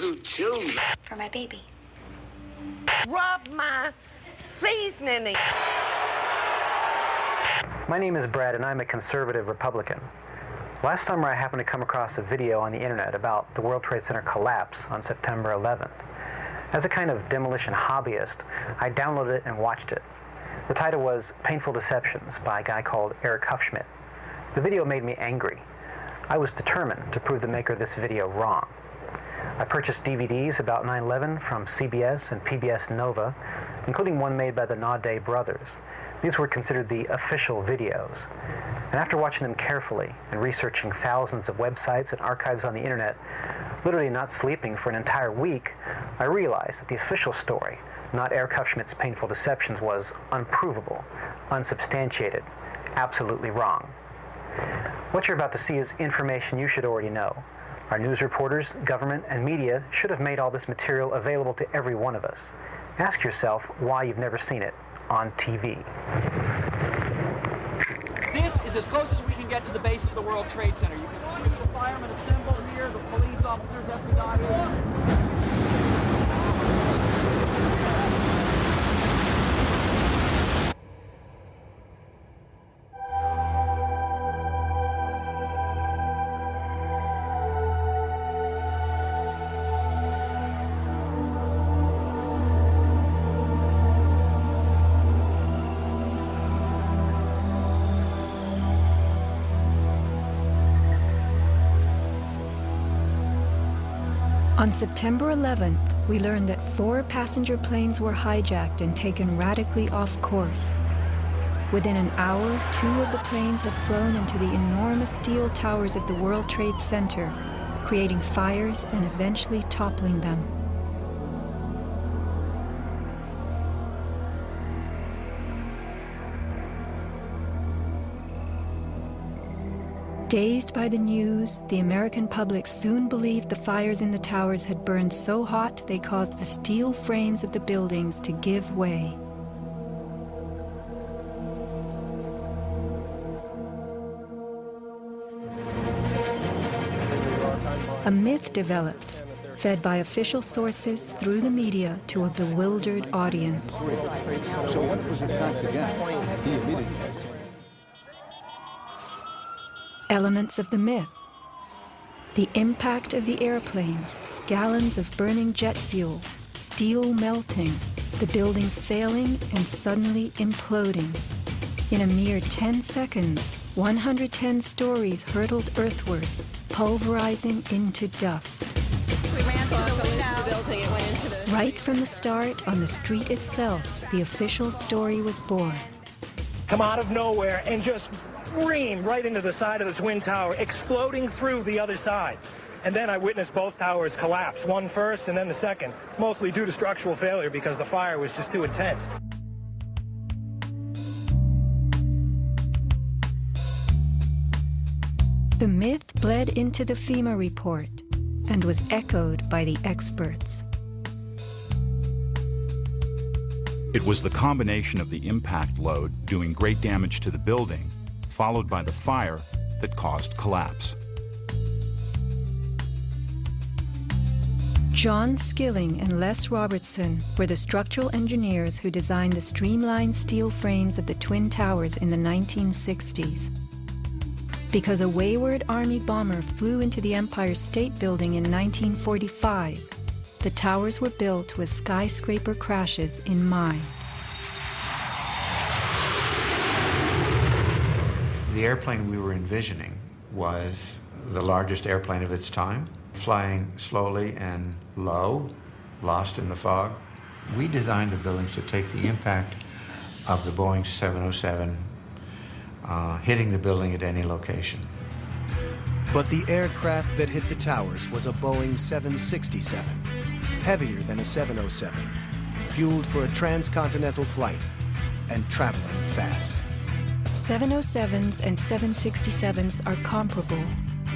choo-choo. For my baby. Rub my seasoning. My name is Brad, and I'm a conservative Republican. Last summer, I happened to come across a video on the internet about the World Trade Center collapse on September 11th. As a kind of demolition hobbyist, I downloaded it and watched it. The title was Painful Deceptions by a guy called Eric Hufschmidt. The video made me angry. I was determined to prove the maker of this video wrong. I purchased DVDs about 9/11 from CBS and PBS Nova, including one made by the Naudet brothers. These were considered the official videos. And after watching them carefully and researching thousands of websites and archives on the internet, literally not sleeping for an entire week, I realized that the official story, not Eric Hufschmidt's Painful Deceptions, was unprovable, unsubstantiated, absolutely wrong. What you're about to see is information you should already know. Our news reporters, government, and media should have made all this material available to every one of us. Ask yourself why you've never seen it on TV. This is as close as we can get to the base of the World Trade Center. You can see the firemen assembled here, the police officers, FBI. On September 11th, we learned that 4 passenger planes were hijacked and taken radically off course. Within an hour, 2 of the planes had flown into the enormous steel towers of the World Trade Center, creating fires and eventually toppling them. Dazed by the news, the American public soon believed the fires in the towers had burned so hot they caused the steel frames of the buildings to give way. A myth developed, fed by official sources through the media to a bewildered audience. So when it was attacked again, he immediately... Elements of the myth. The impact of the airplanes, gallons of burning jet fuel, steel melting, the buildings failing and suddenly imploding. In a mere 10 seconds, 110 stories hurtled earthward, pulverizing into dust. We ran through the building and went into the... Right from the start, on the street itself, the official story was born. Come out of nowhere and just scream right into the side of the Twin Tower, exploding through the other side. And then I witnessed both towers collapse, one first and then the second, mostly due to structural failure because the fire was just too intense. The myth bled into the FEMA report and was echoed by the experts. It was the combination of the impact load doing great damage to the building, followed by the fire, that caused collapse. John Skilling and Les Robertson were the structural engineers who designed the streamlined steel frames of the Twin Towers in the 1960s. Because a wayward Army bomber flew into the Empire State Building in 1945, the towers were built with skyscraper crashes in mind. The airplane we were envisioning was the largest airplane of its time, flying slowly and low, lost in the fog. We designed the buildings to take the impact of the Boeing 707 hitting the building at any location. But the aircraft that hit the towers was a Boeing 767, heavier than a 707, fueled for a transcontinental flight and traveling fast. 707s and 767s are comparable.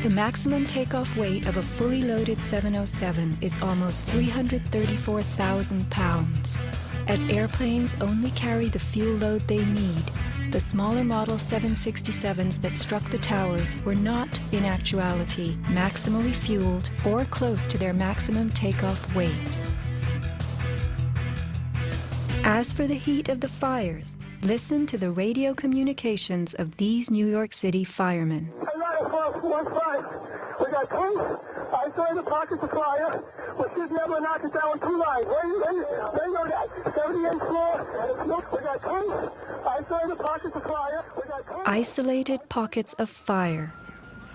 The maximum takeoff weight of a fully loaded 707 is almost 334,000 pounds. As airplanes only carry the fuel load they need, The smaller Model 767s that struck the towers were not, in actuality, maximally fueled or close to their maximum takeoff weight. As for the heat of the fires, listen to the radio communications of these New York City firemen. We got two. I saw the pockets of fire. We should be able to knock it down with 2 lines. Where you go that? 78th floor. We got two. I saw the pockets of fire. We got two. Isolated pockets of fire.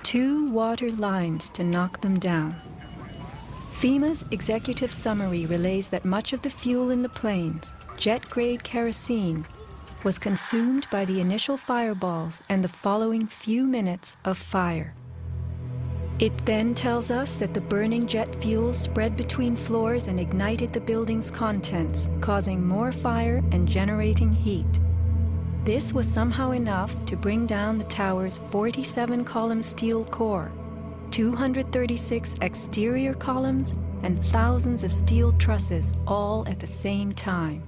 2 water lines to knock them down. FEMA's executive summary relays that much of the fuel in the planes, jet-grade kerosene, was consumed by the initial fireballs and the following few minutes of fire. It then tells us that the burning jet fuel spread between floors and ignited the building's contents, causing more fire and generating heat. This was somehow enough to bring down the tower's 47-column steel core, 236 exterior columns, and thousands of steel trusses all at the same time.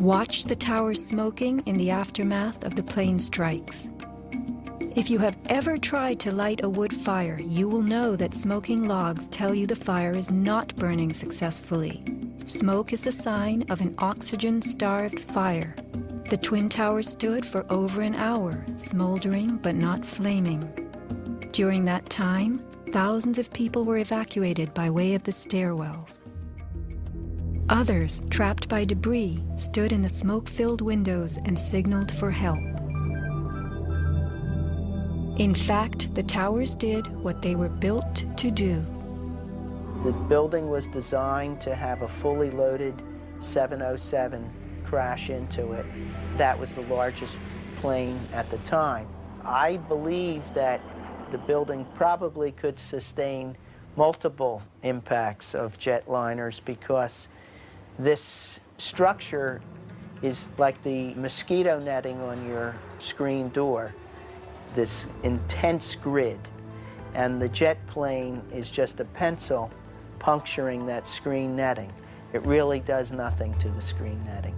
Watch the towers smoking in the aftermath of the plane strikes. If you have ever tried to light a wood fire, you will know that smoking logs tell you the fire is not burning successfully. Smoke is the sign of an oxygen-starved fire. The Twin Towers stood for over an hour, smoldering but not flaming. During that time, thousands of people were evacuated by way of the stairwells. Others, trapped by debris, stood in the smoke-filled windows and signaled for help. In fact, the towers did what they were built to do. The building was designed to have a fully loaded 707 crash into it. That was the largest plane at the time. I believe that the building probably could sustain multiple impacts of jetliners because this structure is like the mosquito netting on your screen door, this intense grid, and the jet plane is just a pencil puncturing that screen netting. It really does nothing to the screen netting.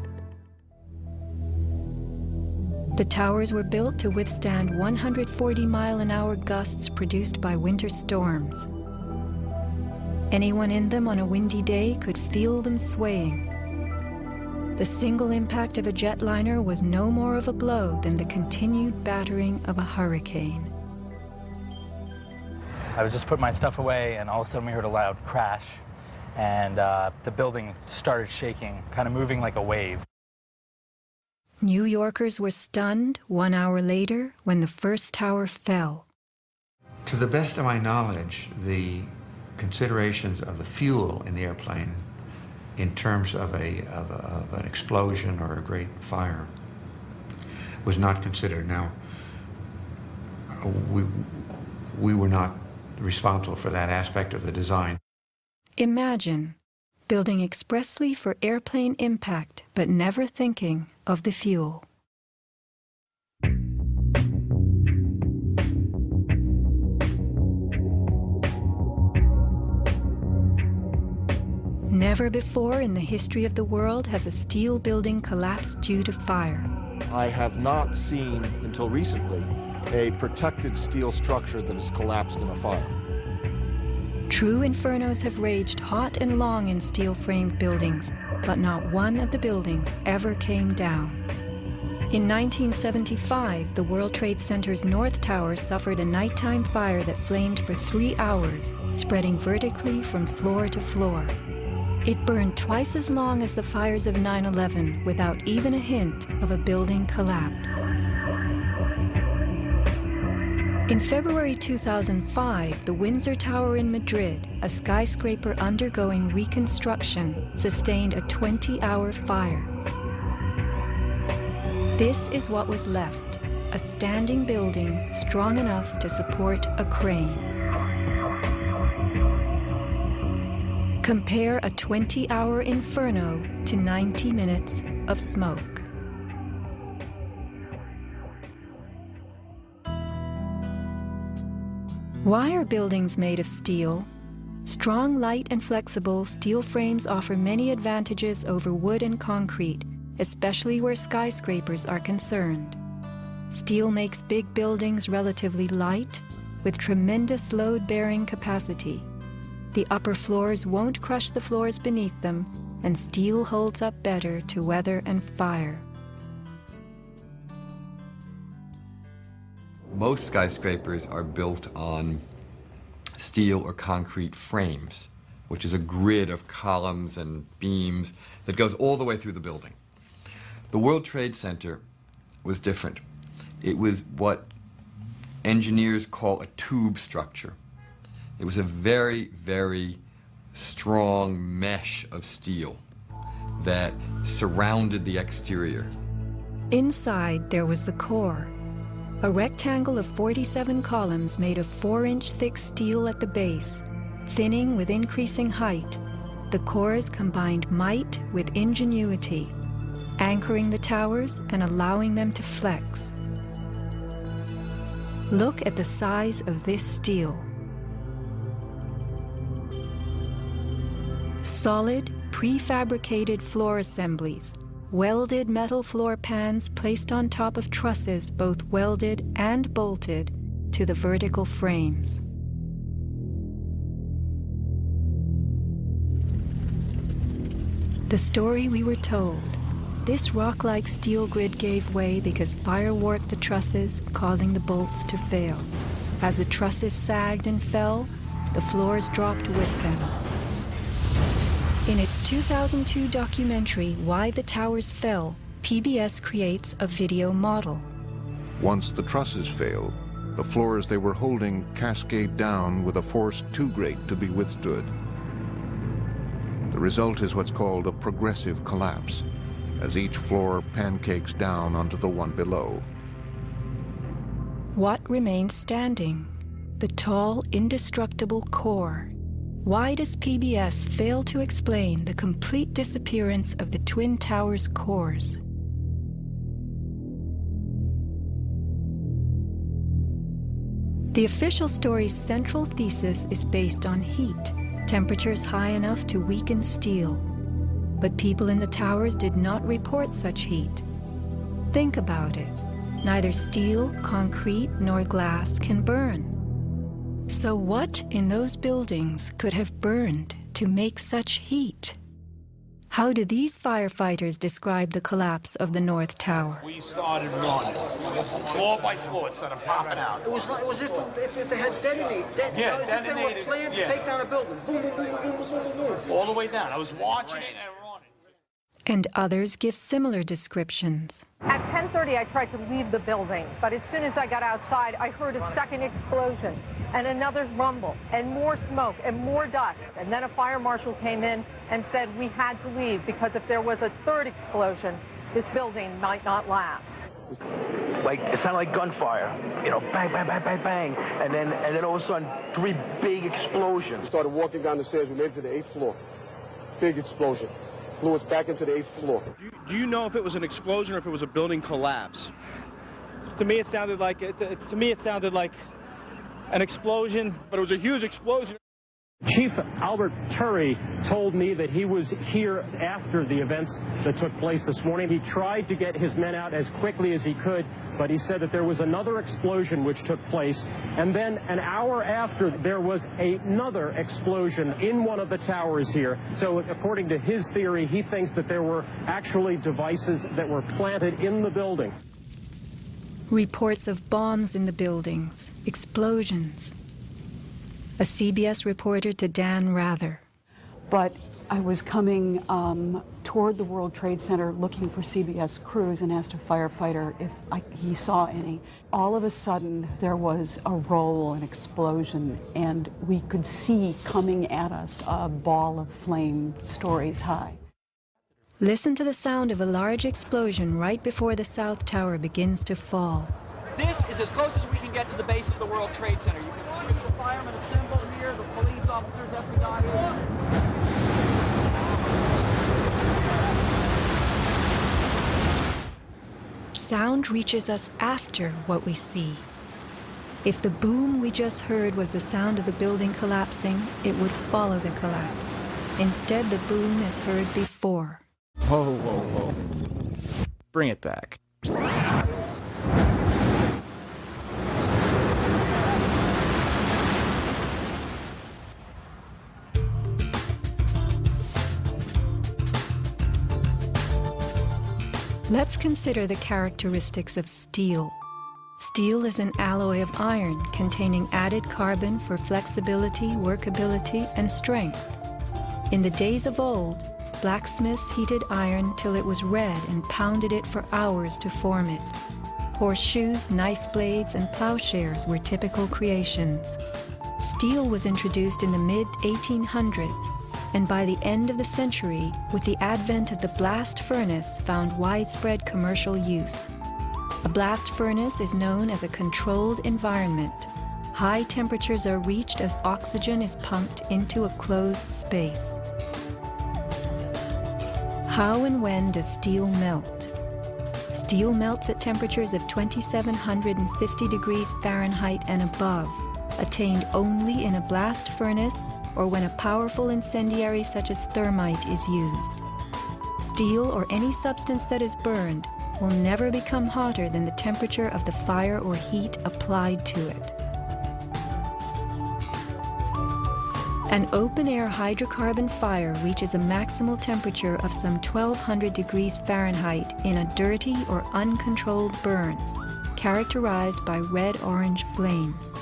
The towers were built to withstand 140-mile-an-hour gusts produced by winter storms. Anyone in them on a windy day could feel them swaying. The single impact of a jetliner was no more of a blow than the continued battering of a hurricane. I was just putting my stuff away, and all of a sudden we heard a loud crash, and the building started shaking, kind of moving like a wave. New Yorkers were stunned 1 hour later when the first tower fell. To the best of my knowledge, the considerations of the fuel in the airplane in terms of an explosion or a great fire was not considered. Now, we were not responsible for that aspect of the design. Imagine building expressly for airplane impact, but never thinking of the fuel. Never before in the history of the world has a steel building collapsed due to fire. I have not seen, until recently, a protected steel structure that has collapsed in a fire. True infernos have raged hot and long in steel-framed buildings, but not one of the buildings ever came down. In 1975, the World Trade Center's North Tower suffered a nighttime fire that flamed for 3 hours, spreading vertically from floor to floor. It burned twice as long as the fires of 9/11 without even a hint of a building collapse. In February 2005, the Windsor Tower in Madrid, a skyscraper undergoing reconstruction, sustained a 20-hour fire. This is what was left, a standing building strong enough to support a crane. Compare a 20-hour inferno to 90 minutes of smoke. Why are buildings made of steel? Strong, light, and flexible steel frames offer many advantages over wood and concrete, especially where skyscrapers are concerned. Steel makes big buildings relatively light, with tremendous load-bearing capacity. The upper floors won't crush the floors beneath them, and steel holds up better to weather and fire. Most skyscrapers are built on steel or concrete frames, which is a grid of columns and beams that goes all the way through the building. The World Trade Center was different. It was what engineers call a tube structure. It was a very, very strong mesh of steel that surrounded the exterior. Inside, there was the core, a rectangle of 47 columns made of 4-inch thick steel at the base, thinning with increasing height. The cores combined might with ingenuity, anchoring the towers and allowing them to flex. Look at the size of this steel. Solid, prefabricated floor assemblies, welded metal floor pans placed on top of trusses both welded and bolted to the vertical frames. The story we were told. This rock-like steel grid gave way because fire warped the trusses, causing the bolts to fail. As the trusses sagged and fell, the floors dropped with them. In its 2002 documentary, Why the Towers Fell, PBS creates a video model. Once the trusses fail, the floors they were holding cascade down with a force too great to be withstood. The result is what's called a progressive collapse, as each floor pancakes down onto the one below. What remains standing? The tall, indestructible core. Why does PBS fail to explain the complete disappearance of the Twin Towers' cores? The official story's central thesis is based on heat, temperatures high enough to weaken steel. But people in the towers did not report such heat. Think about it. Neither steel, concrete, nor glass can burn. So what in those buildings could have burned to make such heat? How do these firefighters describe the collapse of the North Tower? We started running, floor by floor, instead of popping out. It was if they had detonated. Yeah, as if they were planned to take down a building. Boom, boom, boom, boom, boom, boom, boom, boom. All the way down. I was watching it and running. And others give similar descriptions. At 10:30, I tried to leave the building, but as soon as I got outside, I heard a second explosion and another rumble and more smoke and more dust. And then a fire marshal came in and said we had to leave because if there was a third explosion, this building might not last. Like, it sounded like gunfire, you know, bang, bang, bang, bang, bang, and then all of a sudden, 3 big explosions. Started walking down the stairs, we made it to the 8th floor. Big explosion. Blew us back into the 8th floor. Do you know if it was an explosion or if it was a building collapse? To me, it sounded like an explosion, but it was a huge explosion. Chief Albert Turry told me that he was here after the events that took place this morning. He tried to get his men out as quickly as he could, but he said that there was another explosion which took place, and then an hour after there was another explosion in one of the towers here. So according to his theory, he thinks that there were actually devices that were planted in the building. Reports of bombs in the buildings, explosions. A CBS reporter to Dan Rather. But I was coming toward the World Trade Center looking for CBS crews and asked a firefighter if he saw any. All of a sudden, there was a roll, an explosion, and we could see coming at us a ball of flame stories high. Listen to the sound of a large explosion right before the South Tower begins to fall. This is as close as we can get to the base of the World Trade Center. You can see the firemen assemble here, the police officers, everybody. Sound reaches us after what we see. If the boom we just heard was the sound of the building collapsing, it would follow the collapse. Instead, the boom is heard before. Whoa, whoa, whoa. bring it back. Let's consider the characteristics of steel. Steel is an alloy of iron containing added carbon for flexibility, workability, and strength. In the days of old, blacksmiths heated iron till it was red and pounded it for hours to form it. Horseshoes, knife blades, and plowshares were typical creations. Steel was introduced in the mid-1800s, and by the end of the century, with the advent of the blast furnace, found widespread commercial use. A blast furnace is known as a controlled environment. High temperatures are reached as oxygen is pumped into a closed space. How and when does steel melt? Steel melts at temperatures of 2,750 degrees Fahrenheit and above, attained only in a blast furnace or when a powerful incendiary such as thermite is used. Steel or any substance that is burned will never become hotter than the temperature of the fire or heat applied to it. An open-air hydrocarbon fire reaches a maximal temperature of some 1,200 degrees Fahrenheit in a dirty or uncontrolled burn, characterized by red-orange flames.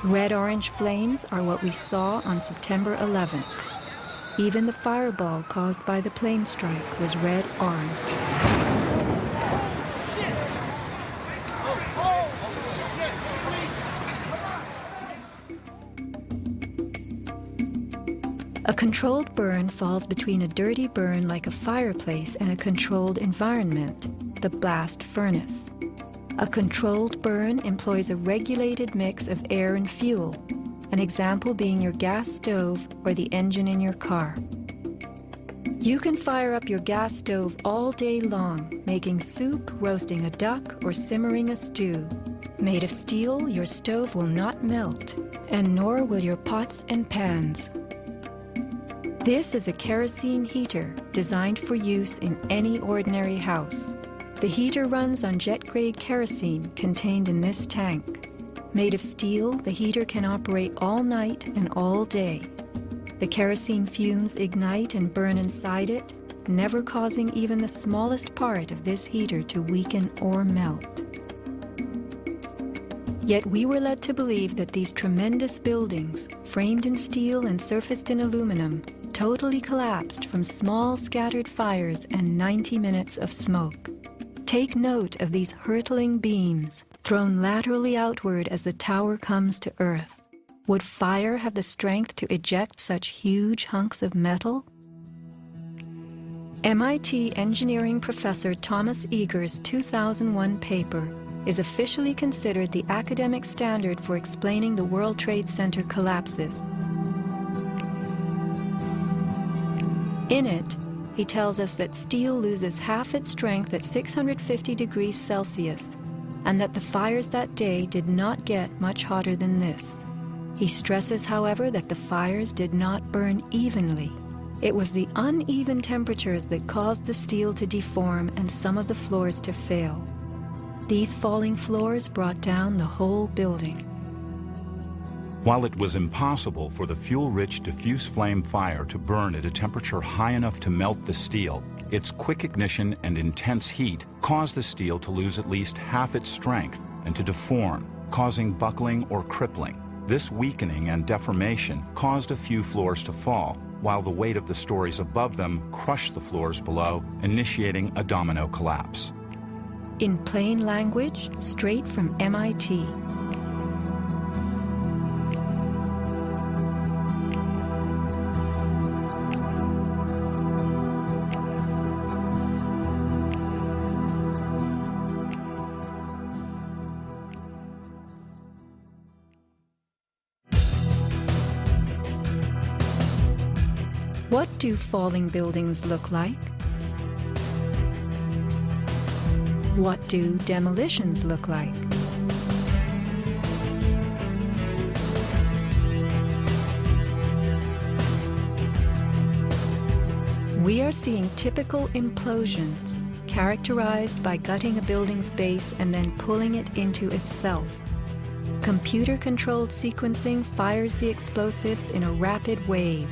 Red-orange flames are what we saw on September 11th. Even the fireball caused by the plane strike was red-orange. A controlled burn falls between a dirty burn like a fireplace and a controlled environment, the blast furnace. A controlled burn employs a regulated mix of air and fuel, an example being your gas stove or the engine in your car. You can fire up your gas stove all day long, making soup, roasting a duck, or simmering a stew. Made of steel, your stove will not melt, and nor will your pots and pans. This is a kerosene heater designed for use in any ordinary house. The heater runs on jet-grade kerosene contained in this tank. Made of steel, the heater can operate all night and all day. The kerosene fumes ignite and burn inside it, never causing even the smallest part of this heater to weaken or melt. Yet we were led to believe that these tremendous buildings, framed in steel and surfaced in aluminum, totally collapsed from small scattered fires and 90 minutes of smoke. Take note of these hurtling beams, thrown laterally outward as the tower comes to earth. Would fire have the strength to eject such huge hunks of metal? MIT engineering professor Thomas Eager's 2001 paper is officially considered the academic standard for explaining the World Trade Center collapses. In it, he tells us that steel loses half its strength at 650 degrees Celsius, and that the fires that day did not get much hotter than this. He stresses, however, that the fires did not burn evenly. It was the uneven temperatures that caused the steel to deform and some of the floors to fail. These falling floors brought down the whole building. While it was impossible for the fuel-rich diffuse flame fire to burn at a temperature high enough to melt the steel, its quick ignition and intense heat caused the steel to lose at least half its strength and to deform, causing buckling or crippling. This weakening and deformation caused a few floors to fall, while the weight of the stories above them crushed the floors below, initiating a domino collapse. In plain language, straight from MIT. What do falling buildings look like? What do demolitions look like? We are seeing typical implosions, characterized by gutting a building's base and then pulling it into itself. Computer-controlled sequencing fires the explosives in a rapid wave.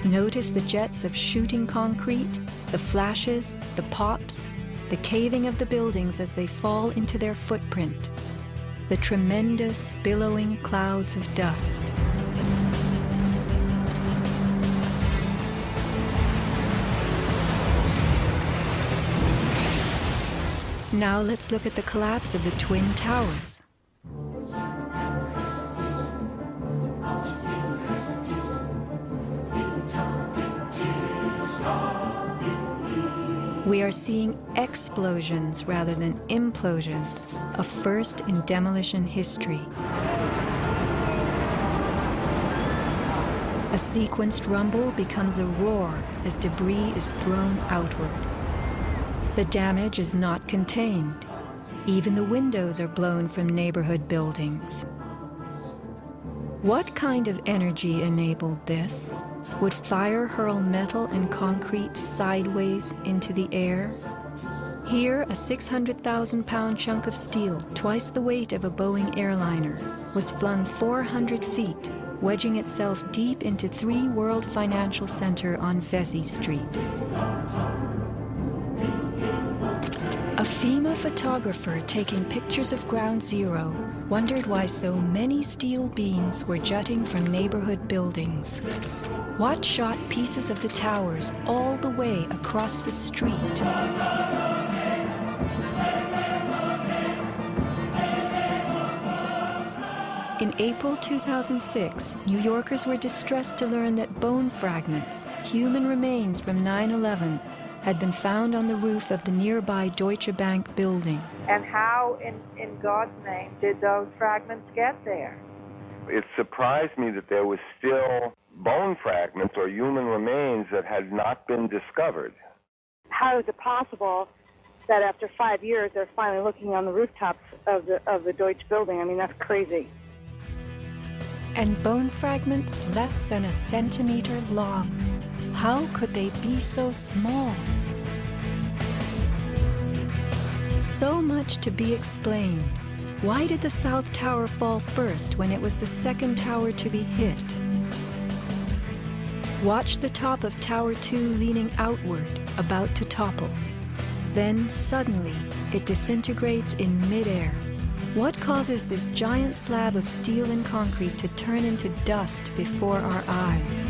Notice the jets of shooting concrete, the flashes, the pops, the caving of the buildings as they fall into their footprint, the tremendous, billowing clouds of dust. Now let's look at the collapse of the Twin Towers. We are seeing explosions rather than implosions, a first in demolition history. A sequenced rumble becomes a roar as debris is thrown outward. The damage is not contained. Even the windows are blown from neighborhood buildings. What kind of energy enabled this? Would fire hurl metal and concrete sideways into the air? Here, a 600,000-pound chunk of steel, twice the weight of a Boeing airliner, was flung 400 feet, wedging itself deep into 3 World Financial Center on Vesey Street. A FEMA photographer taking pictures of Ground Zero wondered why so many steel beams were jutting from neighborhood buildings. What shot pieces of the towers all the way across the street? In April 2006, New Yorkers were distressed to learn that bone fragments, human remains from 9/11, had been found on the roof of the nearby Deutsche Bank building. And how, in God's name, did those fragments get there? It surprised me that there was still bone fragments or human remains that had not been discovered. How is it possible that after 5 years they're finally looking on the rooftops of the Deutsche building? I mean, that's crazy. And bone fragments less than a centimeter long. How could they be so small? So much to be explained. Why did the South Tower fall first when it was the second tower to be hit? Watch the top of Tower 2 leaning outward, about to topple. Then suddenly, it disintegrates in midair. What causes this giant slab of steel and concrete to turn into dust before our eyes?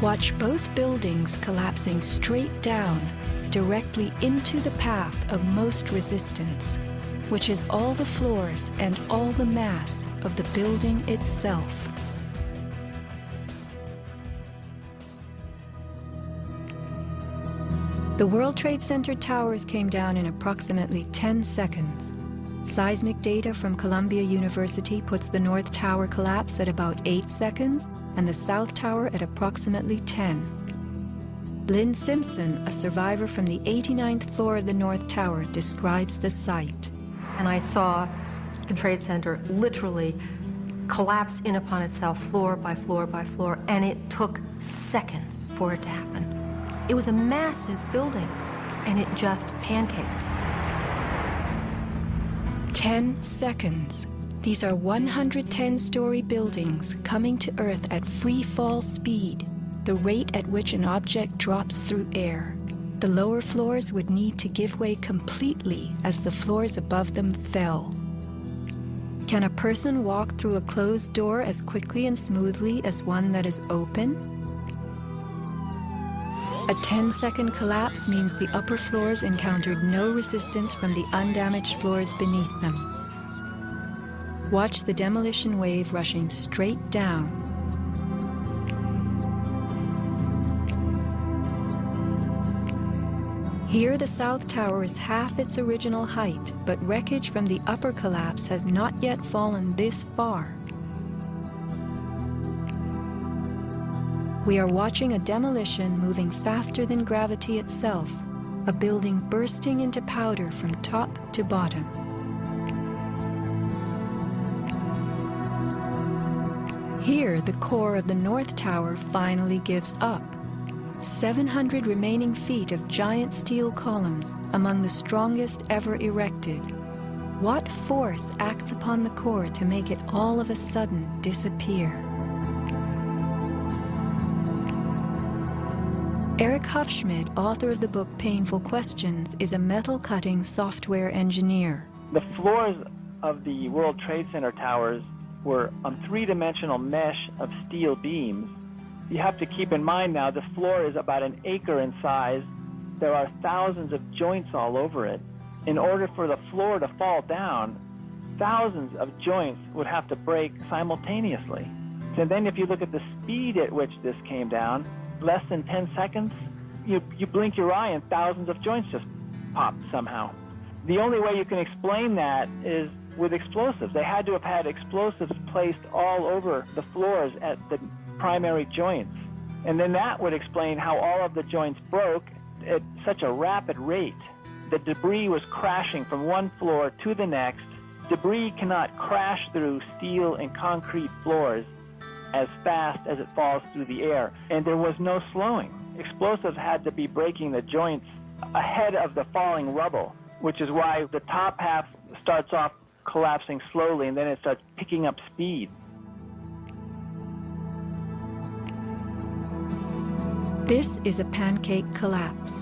Watch both buildings collapsing straight down, directly into the path of most resistance, which is all the floors and all the mass of the building itself. The World Trade Center towers came down in approximately 10 seconds. Seismic data from Columbia University puts the North Tower collapse at about 8 seconds and the South Tower at approximately 10. Lynn Simpson, a survivor from the 89th floor of the North Tower, describes the site. And I saw the Trade Center literally collapse in upon itself floor by floor by floor, and it took seconds for it to happen. It was a massive building, and it just pancaked. 10 seconds. These are 110-story buildings coming to Earth at free fall speed, the rate at which an object drops through air. The lower floors would need to give way completely as the floors above them fell. Can a person walk through a closed door as quickly and smoothly as one that is open? A 10-second collapse means the upper floors encountered no resistance from the undamaged floors beneath them. Watch the demolition wave rushing straight down. Here the South Tower is half its original height, but wreckage from the upper collapse has not yet fallen this far. We are watching a demolition moving faster than gravity itself, a building bursting into powder from top to bottom. Here, the core of the North Tower finally gives up. 700 remaining feet of giant steel columns, among the strongest ever erected. What force acts upon the core to make it all of a sudden disappear? Eric Hufschmidt, author of the book Painful Questions, is a metal-cutting software engineer. The floors of the World Trade Center towers were on three-dimensional mesh of steel beams. You have to keep in mind now the floor is about an acre in size. There are thousands of joints all over it. In order for the floor to fall down, thousands of joints would have to break simultaneously. And then if you look at the speed at which this came down, less than 10 seconds, you blink your eye and thousands of joints just popped somehow. The only way you can explain that is with explosives. They had to have had explosives placed all over the floors at the primary joints. And then that would explain how all of the joints broke at such a rapid rate. The debris was crashing from one floor to the next. Debris cannot crash through steel and concrete floors as fast as it falls through the air, and there was no slowing. Explosives had to be breaking the joints ahead of the falling rubble, which is why the top half starts off collapsing slowly and then it starts picking up speed. This is a pancake collapse.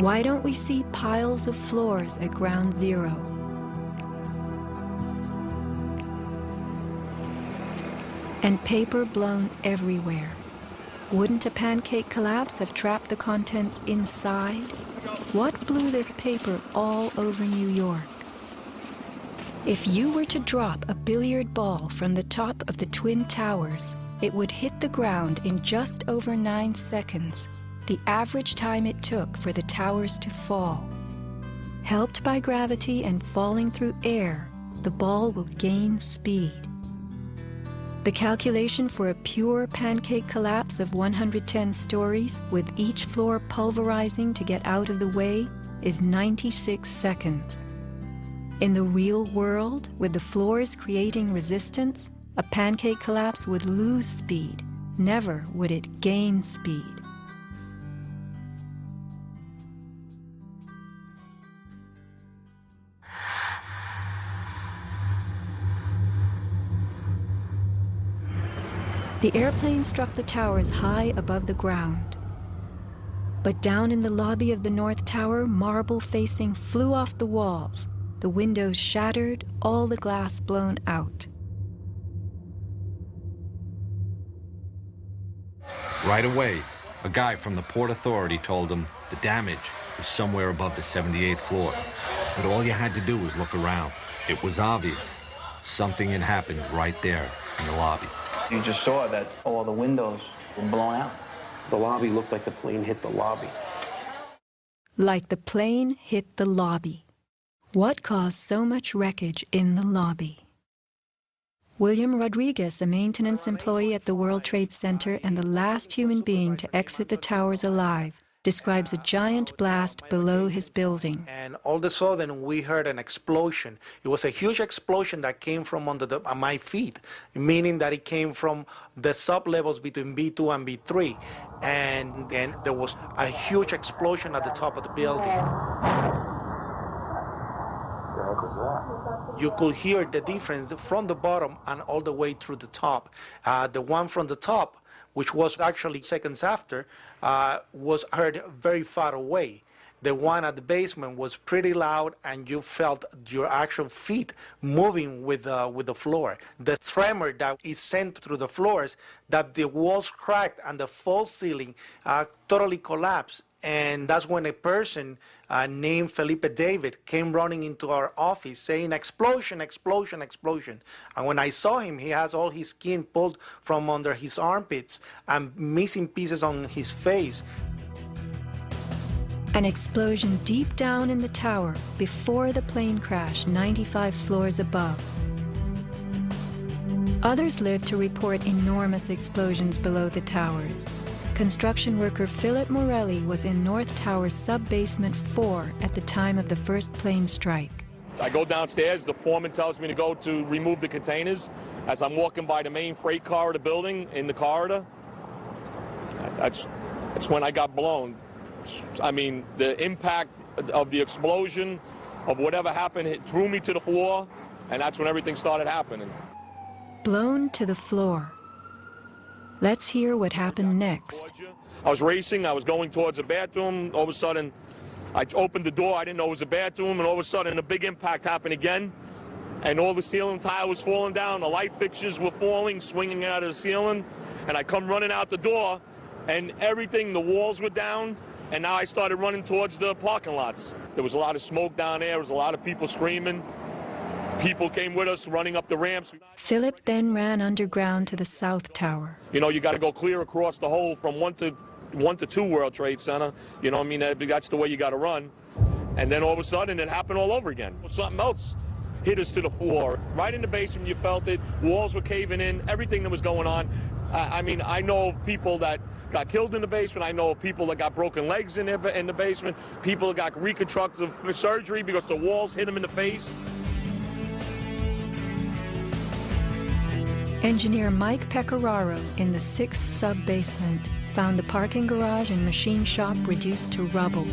Why don't we see piles of floors at ground zero? And paper blown everywhere. Wouldn't a pancake collapse have trapped the contents inside? What blew this paper all over New York? If you were to drop a billiard ball from the top of the Twin Towers, it would hit the ground in just over 9 seconds, the average time it took for the towers to fall. Helped by gravity and falling through air, the ball will gain speed. The calculation for a pure pancake collapse of 110 stories, with each floor pulverizing to get out of the way, is 96 seconds. In the real world, with the floors creating resistance, a pancake collapse would lose speed. Never would it gain speed. The airplane struck the towers high above the ground. But down in the lobby of the North Tower, marble facing flew off the walls, the windows shattered, all the glass blown out. Right away, a guy from the Port Authority told him the damage was somewhere above the 78th floor. But all you had to do was look around. It was obvious. Something had happened right there in the lobby. You just saw that all the windows were blown out. The lobby looked like the plane hit the lobby. Like the plane hit the lobby. What caused so much wreckage in the lobby? William Rodriguez, a maintenance employee at the World Trade Center and the last human being to exit the towers alive, describes a giant blast below his building. And all of a sudden, we heard an explosion. It was a huge explosion that came from under my feet, meaning that it came from the sub-levels between B2 and B3. And then there was a huge explosion at the top of the building. You could hear the difference from the bottom and all the way through the top. The one from the top, which was actually seconds after, was heard very far away. The one at the basement was pretty loud, and you felt your actual feet moving with the floor. The tremor that is sent through the floors, that the walls cracked and the false ceiling totally collapsed. And that's when a person named Felipe David came running into our office saying, explosion, explosion, explosion. And when I saw him, he has all his skin pulled from under his armpits and missing pieces on his face. An explosion deep down in the tower before the plane crash 95 floors above. Others lived to report enormous explosions below the towers. Construction worker Philip Morelli was in North Tower's sub-basement 4 at the time of the first plane strike. I go downstairs, the foreman tells me to go to remove the containers. As I'm walking by the main freight car of the building, in the corridor, that's when I got blown. I mean, the impact of the explosion, of whatever happened, it threw me to the floor, and that's when everything started happening. Blown to the floor. Let's hear what happened next. I was racing, I was going towards the bathroom. All of a sudden, I opened the door, I didn't know it was a bathroom, and all of a sudden a big impact happened again. And all the ceiling tile was falling down, the light fixtures were falling, swinging out of the ceiling. And I come running out the door, and everything, the walls were down, and now I started running towards the parking lots. There was a lot of smoke down there, there was a lot of people screaming. People came with us, running up the ramps. Philip then ran underground to the South Tower. You know, you got to go clear across the whole from 1 to 2 World Trade Center. You know what I mean? That's the way you got to run. And then all of a sudden, it happened all over again. Something else hit us to the floor. Right in the basement, you felt it. Walls were caving in, everything that was going on. I mean, I know of people that got killed in the basement. I know of people that got broken legs in the basement. People that got reconstructive surgery because the walls hit them in the face. Engineer Mike Pecoraro in the 6th sub-basement found the parking garage and machine shop reduced to rubble.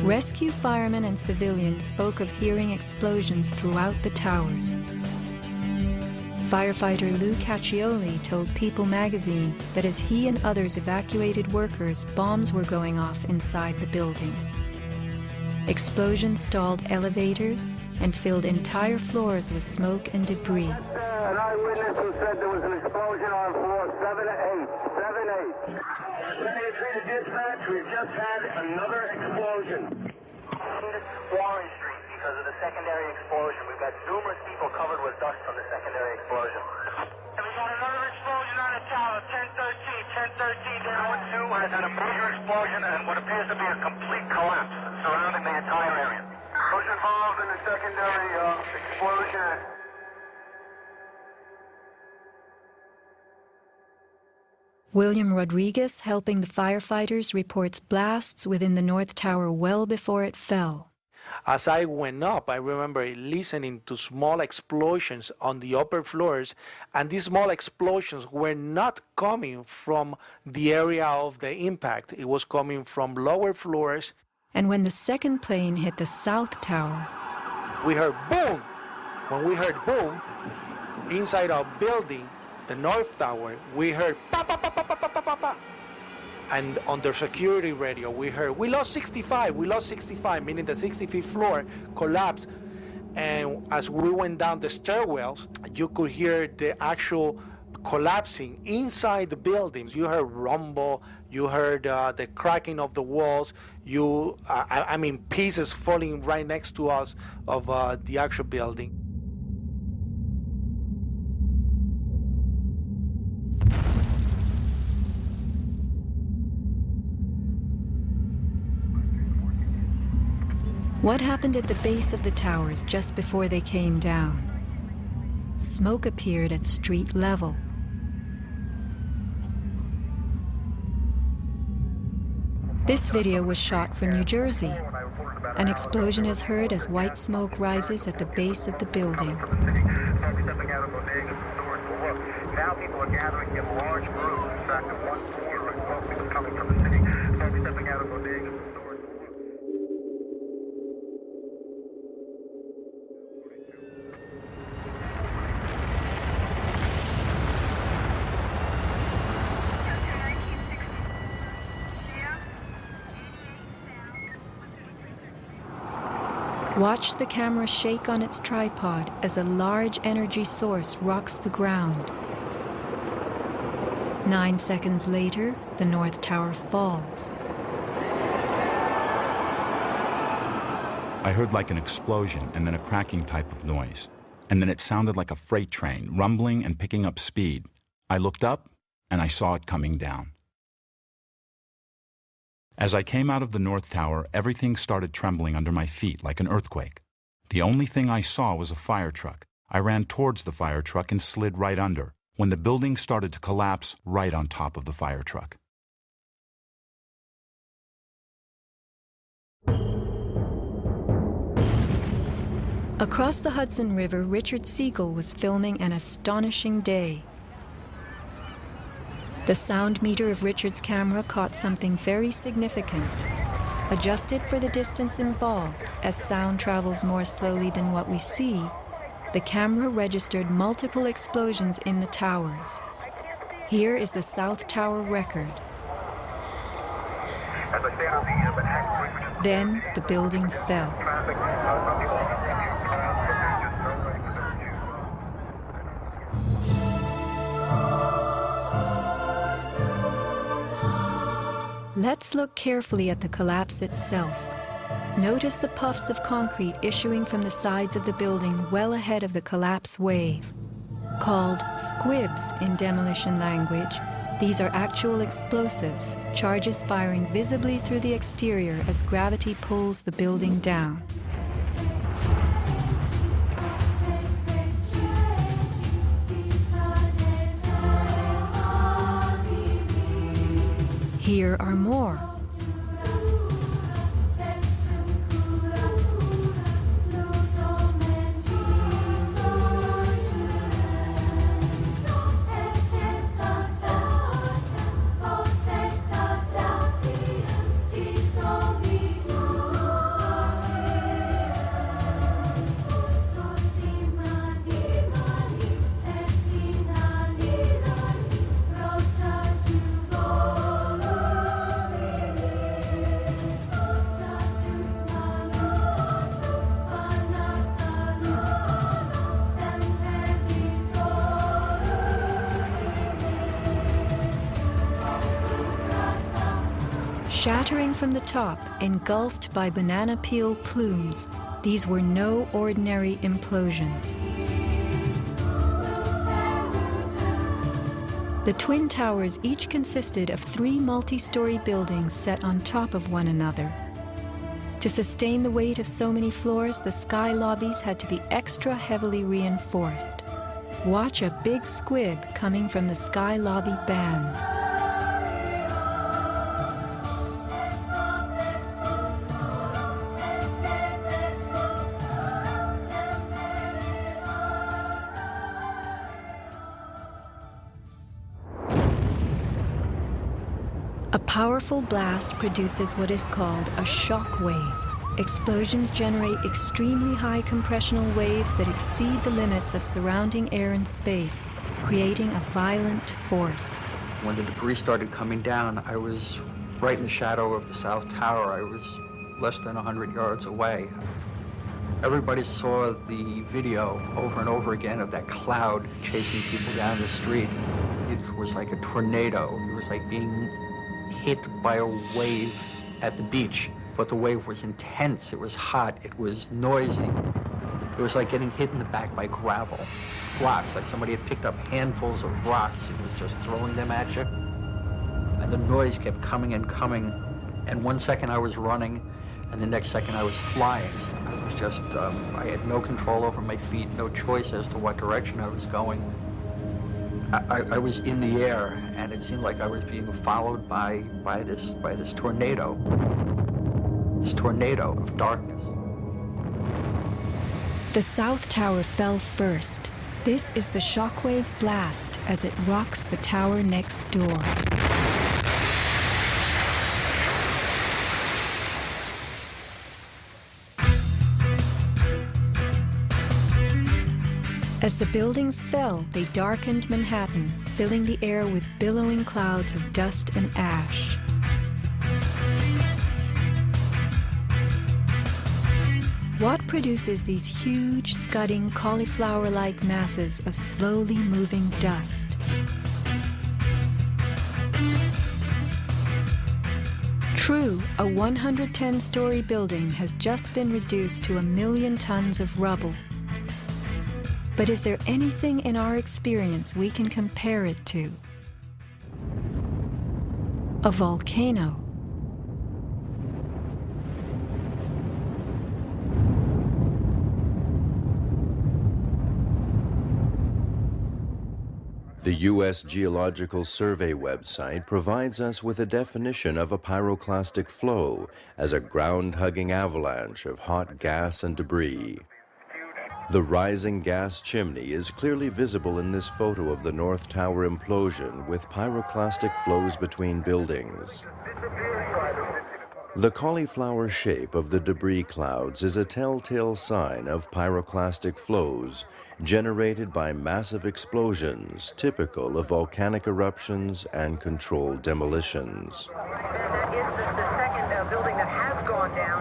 Rescue firemen and civilians spoke of hearing explosions throughout the towers. Firefighter Lou Caccioli told People magazine that as he and others evacuated workers, bombs were going off inside the building. Explosions stalled elevators and filled entire floors with smoke and debris. An eyewitness who said there was an explosion on floor 7-8. 7-8. To dispatch, we've just had another explosion. Warren Street because of the secondary explosion. We've got numerous people covered with dust from the secondary explosion. And we got another explosion on the tower, 1013. 1013 down 2 has had a major explosion and what appears to be a complete collapse surrounding the entire area. Who's involved in the secondary explosion? William Rodriguez, helping the firefighters, reports blasts within the North Tower well before it fell. As I went up, I remember listening to small explosions on the upper floors, and these small explosions were not coming from the area of the impact. It was coming from lower floors. And when the second plane hit the South Tower, we heard boom. When we heard boom, inside our building, the North Tower, we heard pa pa pa pa pa pa pa pa. And on the security radio, we heard, we lost 65, meaning the 65th floor collapsed. And as we went down the stairwells, you could hear the actual collapsing inside the buildings. You heard rumble, you heard the cracking of the walls, I mean, pieces falling right next to us of the actual building. what happened at the base of the towers just before they came down? Smoke appeared at street level. This video was shot from New Jersey. An explosion is heard as white smoke rises at the base of the building. Now people are gathering in large groups. In fact, at one corner, smoke was coming from the city. Smoke stepping out of bodegas. Watch the camera shake on its tripod as a large energy source rocks the ground. 9 seconds later, the North Tower falls. I heard like an explosion and then a cracking type of noise. And then it sounded like a freight train, rumbling and picking up speed. I looked up and I saw it coming down. As I came out of the North Tower, everything started trembling under my feet like an earthquake. The only thing I saw was a fire truck. I ran towards the fire truck and slid right under, when the building started to collapse right on top of the fire truck. Across the Hudson River, Richard Siegel was filming an astonishing day. The sound meter of Richard's camera caught something very significant. Adjusted for the distance involved, as sound travels more slowly than what we see, the camera registered multiple explosions in the towers. Here is the South Tower record. Then the building fell. Let's look carefully at the collapse itself. Notice the puffs of concrete issuing from the sides of the building well ahead of the collapse wave. Called squibs in demolition language, these are actual explosives, charges firing visibly through the exterior as gravity pulls the building down. Here are more. Shattering from the top, engulfed by banana peel plumes, these were no ordinary implosions. The Twin Towers each consisted of 3 multi-story buildings set on top of one another. To sustain the weight of so many floors, the sky lobbies had to be extra heavily reinforced. Watch a big squib coming from the sky lobby band. A powerful blast produces what is called a shock wave. Explosions generate extremely high compressional waves that exceed the limits of surrounding air and space, creating a violent force. When the debris started coming down, I was right in the shadow of the South Tower. I was less than 100 yards away. Everybody saw the video over and over again of that cloud chasing people down the street. It was like a tornado. It was like being hit by a wave at the beach, but the wave was intense, it was hot, it was noisy. It was like getting hit in the back by gravel, rocks, like somebody had picked up handfuls of rocks and was just throwing them at you. And the noise kept coming and coming, and one second I was running, and the next second I was flying. I was just, I had no control over my feet, no choice as to what direction I was going. I was in the air, and it seemed like I was being followed by this tornado of darkness. The South Tower fell first. This is the shockwave blast as it rocks the tower next door. As the buildings fell, they darkened Manhattan, filling the air with billowing clouds of dust and ash. What produces these huge, scudding, cauliflower-like masses of slowly moving dust? True, a 110-story building has just been reduced to 1 million tons of rubble. But is there anything in our experience we can compare it to? A volcano. The U.S. Geological Survey website provides us with a definition of a pyroclastic flow as a ground-hugging avalanche of hot gas and debris. The rising gas chimney is clearly visible in this photo of the North Tower implosion with pyroclastic flows between buildings. The cauliflower shape of the debris clouds is a telltale sign of pyroclastic flows generated by massive explosions typical of volcanic eruptions and controlled demolitions. That is the second building that has gone down.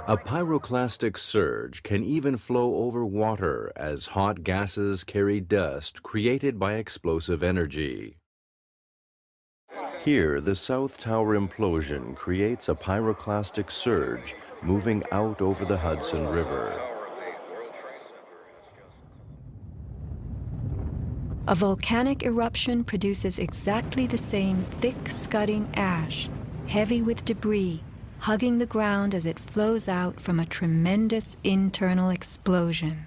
A pyroclastic surge can even flow over water as hot gases carry dust created by explosive energy. Here, the South Tower implosion creates a pyroclastic surge moving out over the Hudson River. A volcanic eruption produces exactly the same thick, scudding ash, heavy with debris, hugging the ground as it flows out from a tremendous internal explosion.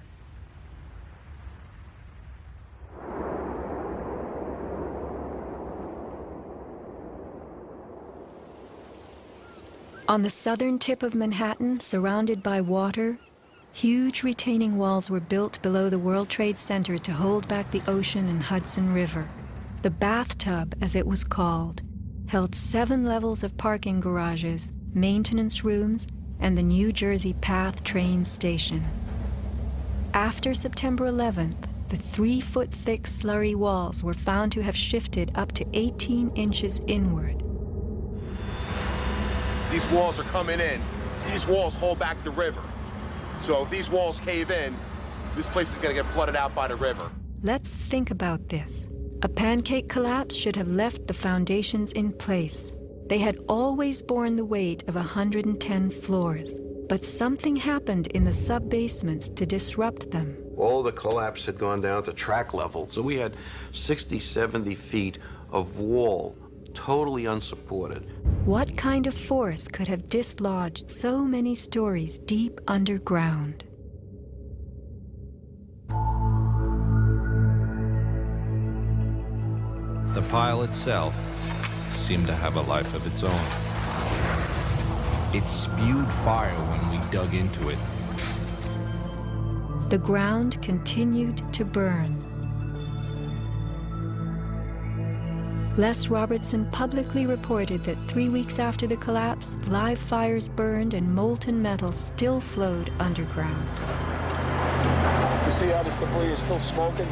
On the southern tip of Manhattan, surrounded by water, huge retaining walls were built below the World Trade Center to hold back the ocean and Hudson River. The bathtub, as it was called, held 7 levels of parking garages, maintenance rooms, and the New Jersey Path train station. After September 11th, the 3-foot-thick slurry walls were found to have shifted up to 18 inches inward. These walls are coming in. These walls hold back the river. So if these walls cave in, this place is going to get flooded out by the river. Let's think about this. A pancake collapse should have left the foundations in place. They had always borne the weight of 110 floors, but something happened in the sub-basements to disrupt them. All the collapse had gone down to track level, so we had 60, 70 feet of wall, totally unsupported. What kind of force could have dislodged so many stories deep underground? The pile itself seemed to have a life of its own. It spewed fire when we dug into it. The ground continued to burn. Les Robertson publicly reported that 3 weeks after the collapse, live fires burned and molten metal still flowed underground. You see how this debris is still smoking?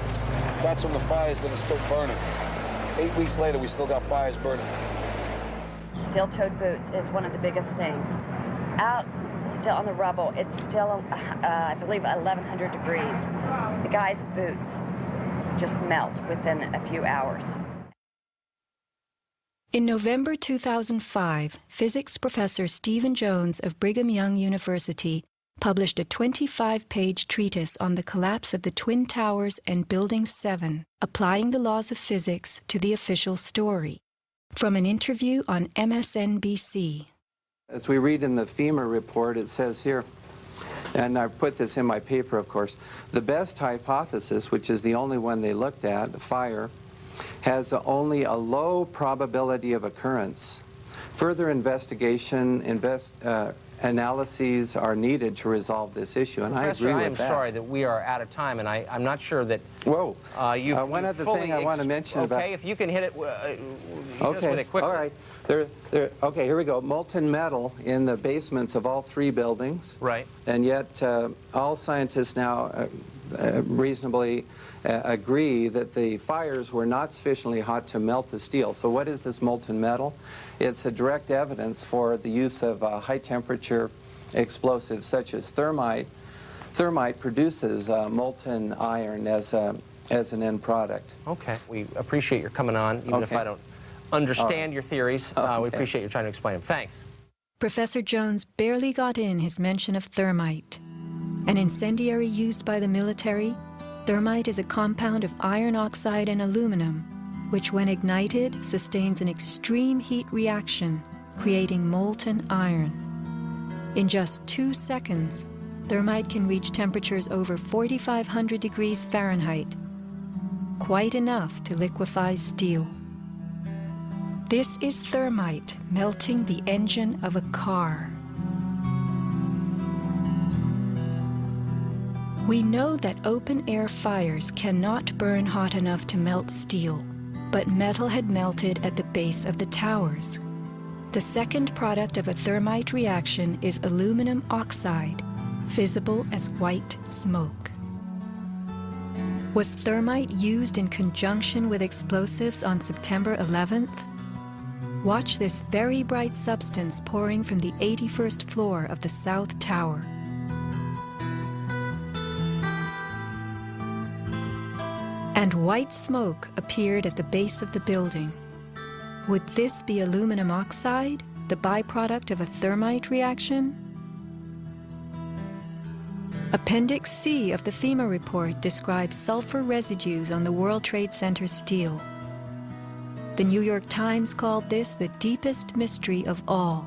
That's when the fire is going to still burning. 8 weeks later, we still got fires burning. Steel-toed boots is one of the biggest things. Out, still on the rubble, it's still, I believe, 1,100 degrees. The guy's boots just melt within a few hours. In November 2005, physics professor Stephen Jones of Brigham Young University published a 25-page treatise on the collapse of the Twin Towers and Building 7, applying the laws of physics to the official story. From an interview on MSNBC. As we read in the FEMA report, it says here, and I put this in my paper, of course, the best hypothesis, which is the only one they looked at, the fire, has only a low probability of occurrence. Further investigation, analyses are needed to resolve this issue, and Professor, I agree with that. I am sorry that we are out of time, and I'm not sure that... Whoa. One other thing I want to mention about... Okay, if you can hit it, hit us with it quickly. All right. Okay, here we go. Molten metal in the basements of all 3 buildings. Right. And yet all scientists now reasonably agree that the fires were not sufficiently hot to melt the steel. So what is this molten metal? It's a direct evidence for the use of high-temperature explosives such as thermite. Thermite produces molten iron as an end product. Okay. We appreciate your coming on, even if I don't understand your theories. We appreciate you trying to explain them. Thanks. Professor Jones barely got in his mention of thermite. An incendiary used by the military, thermite is a compound of iron oxide and aluminum, which when ignited sustains an extreme heat reaction, creating molten iron. In just 2 seconds, thermite can reach temperatures over 4,500 degrees Fahrenheit, quite enough to liquefy steel. This is thermite melting the engine of a car. We know that open-air fires cannot burn hot enough to melt steel, but metal had melted at the base of the towers. The second product of a thermite reaction is aluminum oxide, visible as white smoke. Was thermite used in conjunction with explosives on September 11th? Watch this very bright substance pouring from the 81st floor of the South Tower. And white smoke appeared at the base of the building. Would this be aluminum oxide, the byproduct of a thermite reaction? Appendix C of the FEMA report describes sulfur residues on the World Trade Center steel. The New York Times called this the deepest mystery of all.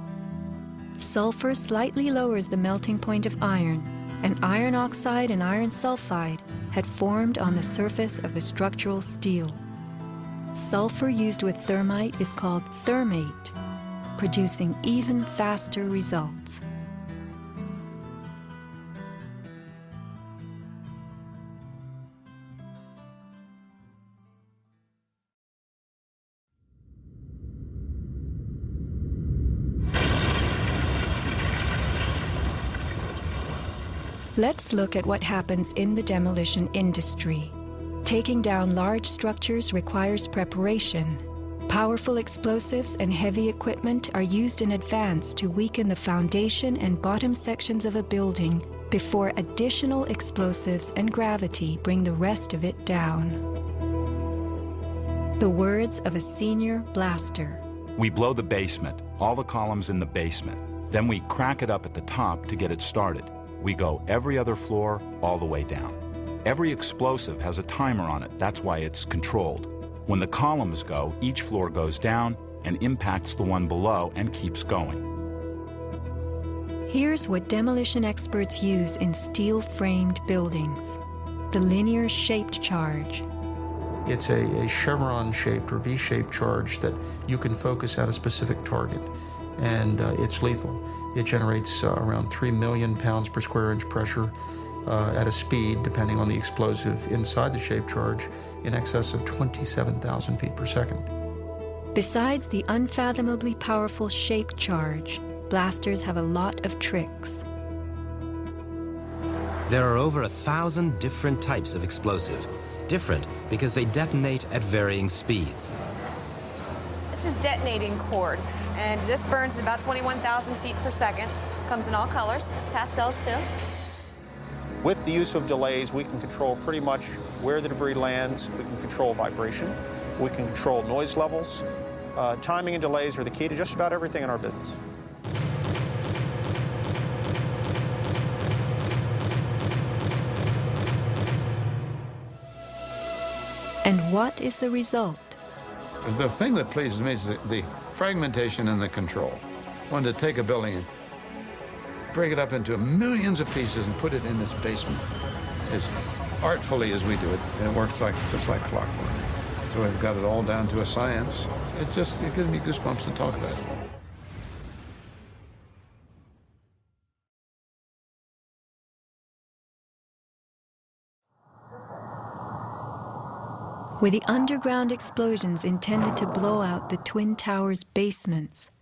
Sulfur slightly lowers the melting point of iron, and iron oxide and iron sulfide had formed on the surface of the structural steel. Sulfur used with thermite is called thermate, producing even faster results. Let's look at what happens in the demolition industry. Taking down large structures requires preparation. Powerful explosives and heavy equipment are used in advance to weaken the foundation and bottom sections of a building before additional explosives and gravity bring the rest of it down. The words of a senior blaster. We blow the basement, all the columns in the basement. Then we crack it up at the top to get it started. We go every other floor all the way down. Every explosive has a timer on it. That's why it's controlled. When the columns go, each floor goes down and impacts the one below and keeps going. Here's what demolition experts use in steel-framed buildings: the linear shaped charge. It's a chevron-shaped or V-shaped charge that you can focus at a specific target, and it's lethal. It generates around 3 million pounds per square inch pressure at a speed, depending on the explosive inside the shaped charge, in excess of 27,000 feet per second. Besides the unfathomably powerful shaped charge, blasters have a lot of tricks. There are over 1,000 different types of explosive. Different because they detonate at varying speeds. This is detonating cord, and this burns at about 21,000 feet per second. Comes in all colors, pastels too. With the use of delays, we can control pretty much where the debris lands. We can control vibration. We can control noise levels. Timing and delays are the key to just about everything in our business. And what is the result? The thing that pleases me is the fragmentation and the control. One to take a building and break it up into millions of pieces and put it in this basement as artfully as we do it, and it works just like clockwork. So we've got it all down to a science. It gives me goosebumps to talk about it. Were the underground explosions intended to blow out the Twin Towers' basements,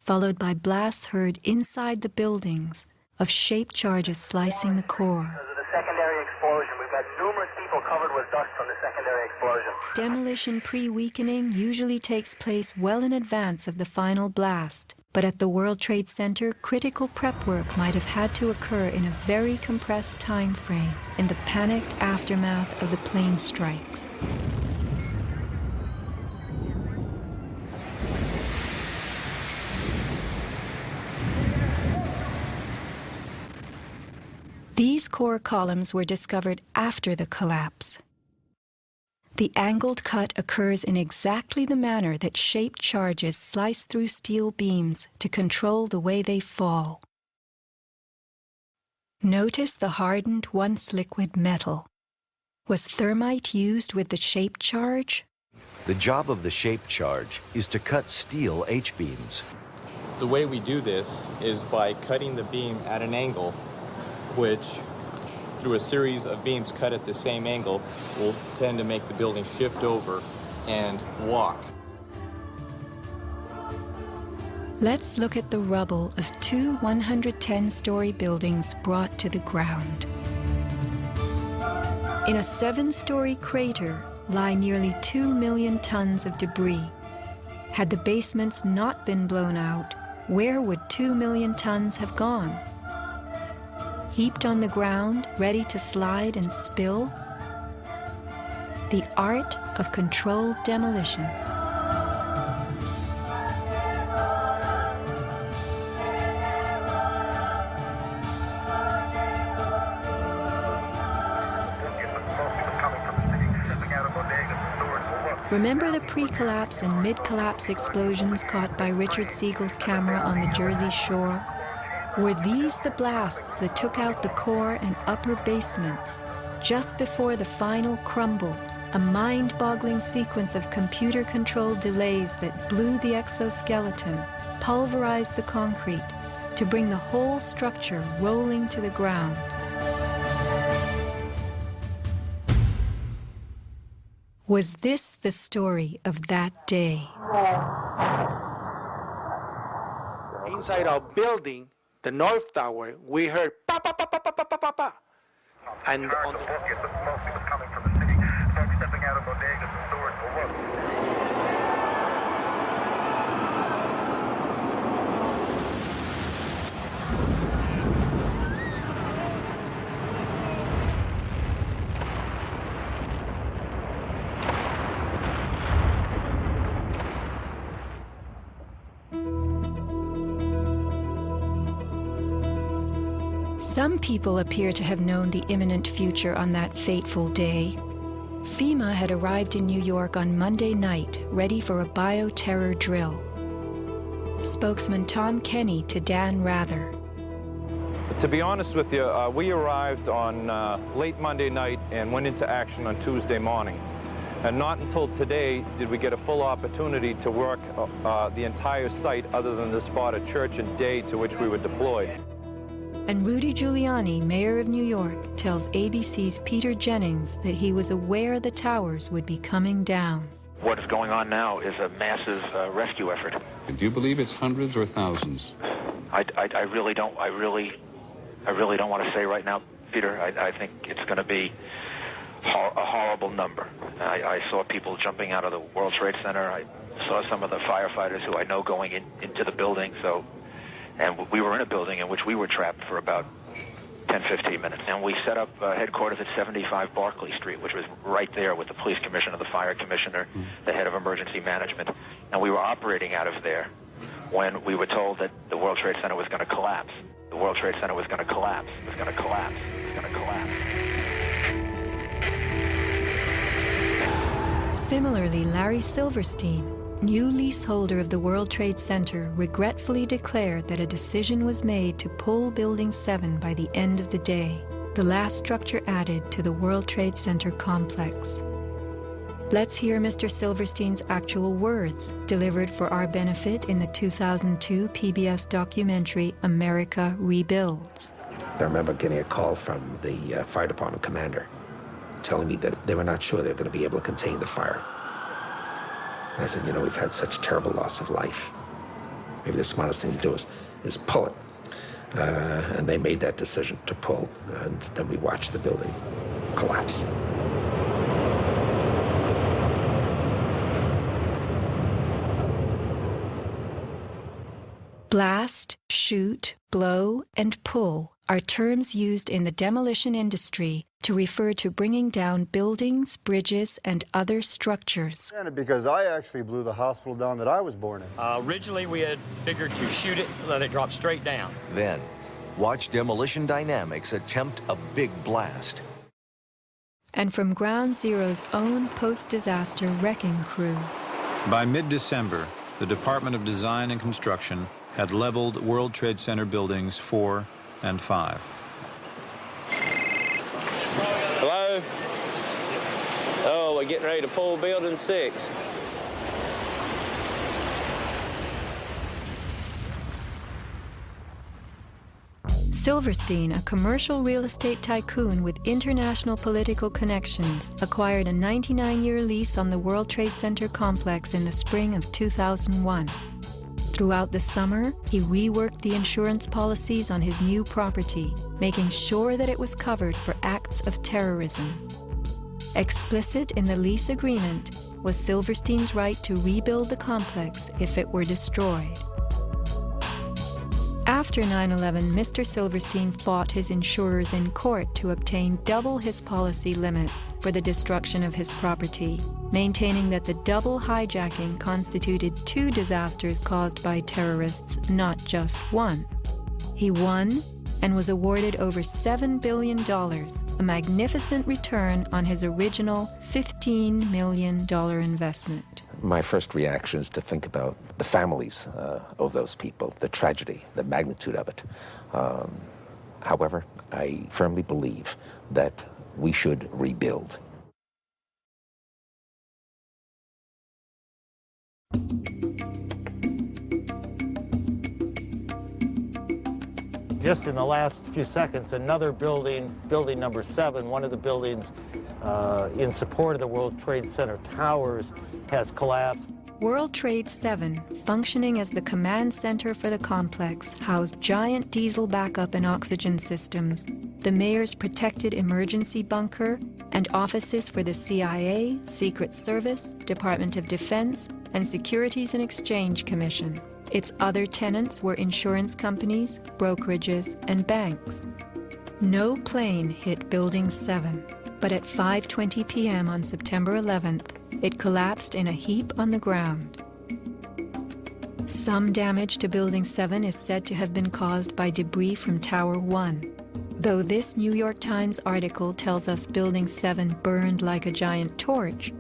followed by blasts heard inside the buildings of shaped charges slicing the core? Because of the secondary explosion, we've got numerous people covered with dust from the secondary explosion. Demolition pre-weakening usually takes place well in advance of the final blast, but at the World Trade Center, critical prep work might have had to occur in a very compressed time frame in the panicked aftermath of the plane strikes. These core columns were discovered after the collapse. The angled cut occurs in exactly the manner that shaped charges slice through steel beams to control the way they fall. Notice the hardened, once liquid metal. Was thermite used with the shaped charge? The job of the shaped charge is to cut steel H-beams. The way we do this is by cutting the beam at an angle, which through a series of beams cut at the same angle will tend to make the building shift over and walk. Let's look at the rubble of two 110-story buildings brought to the ground. In a 7-story crater lie nearly 2 million tons of debris. Had the basements not been blown out, where would 2 million tons have gone? Heaped on the ground, ready to slide and spill? The art of controlled demolition. Remember the pre-collapse and mid-collapse explosions caught by Richard Siegel's camera on the Jersey Shore? Were these the blasts that took out the core and upper basements? Just before the final crumble, a mind-boggling sequence of computer-controlled delays that blew the exoskeleton, pulverized the concrete, to bring the whole structure rolling to the ground. Was this the story of that day? Inside our building, the North Tower, we heard pa pa pa pa pa pa pa pa pa. And on the smoke was coming from the city. Smoke stepping out of bodegas and stores for work. Some people appear to have known the imminent future on that fateful day. FEMA had arrived in New York on Monday night, ready for a bioterror drill. Spokesman Tom Kenny to Dan Rather. To be honest with you, we arrived on late Monday night and went into action on Tuesday morning. And not until today did we get a full opportunity to work the entire site other than the spot at Church and Day to which we were deployed. And Rudy Giuliani, mayor of New York, tells ABC's Peter Jennings that he was aware the towers would be coming down. What is going on now is a massive rescue effort. Do you believe it's hundreds or thousands? I really don't want to say right now, Peter. I think it's going to be a horrible number. I saw people jumping out of the World Trade Center. I saw some of the firefighters who I know going into the building. And we were in a building in which we were trapped for about 10, 15 minutes. And we set up headquarters at 75 Barclay Street, which was right there with the police commissioner, the fire commissioner, the head of emergency management. And we were operating out of there when we were told that the World Trade Center was going to collapse. The World Trade Center was going to collapse. It was going to collapse. It was going to collapse. Similarly, Larry Silverstein, new leaseholder of the World Trade Center, regretfully declared that a decision was made to pull Building 7 by the end of the day, the last structure added to the World Trade Center complex. Let's hear Mr. Silverstein's actual words, delivered for our benefit in the 2002 PBS documentary America Rebuilds. I remember getting a call from the fire department commander telling me that they were not sure they were going to be able to contain the fire. And I said, we've had such terrible loss of life. Maybe the smartest thing to do is pull it. And they made that decision to pull, and then we watched the building collapse. Blast, shoot, blow, and pull are terms used in the demolition industry to refer to bringing down buildings, bridges, and other structures. Because I actually blew the hospital down that I was born in. Originally, we had figured to shoot it, let it drop straight down. Then, watch Demolition Dynamics attempt a big blast. And from Ground Zero's own post-disaster wrecking crew. By mid-December, the Department of Design and Construction had leveled World Trade Center buildings 4 and 5. Hello? Oh, we're getting ready to pull building 6. Silverstein, a commercial real estate tycoon with international political connections, acquired a 99-year lease on the World Trade Center complex in the spring of 2001. Throughout the summer, he reworked the insurance policies on his new property, making sure that it was covered for acts of terrorism. Explicit in the lease agreement was Silverstein's right to rebuild the complex if it were destroyed. After 9/11, Mr. Silverstein fought his insurers in court to obtain double his policy limits for the destruction of his property, maintaining that the double hijacking constituted 2 disasters caused by terrorists, not just one. He won and was awarded over $7 billion, a magnificent return on his original $15 million investment. My first reaction is to think about the families of those people, the tragedy, the magnitude of it. However, I firmly believe that we should rebuild. Just in the last few seconds, another building, building number 7, one of the buildings in support of the World Trade Center towers, has collapsed. World Trade 7, functioning as the command center for the complex, housed giant diesel backup and oxygen systems, the mayor's protected emergency bunker, and offices for the CIA, Secret Service, Department of Defense, and Securities and Exchange Commission. Its other tenants were insurance companies, brokerages, and banks. No plane hit Building 7, but at 5:20 p.m. on September 11th, it collapsed in a heap on the ground. Some damage to Building 7 is said to have been caused by debris from Tower 1. Though this New York Times article tells us Building 7 burned like a giant torch,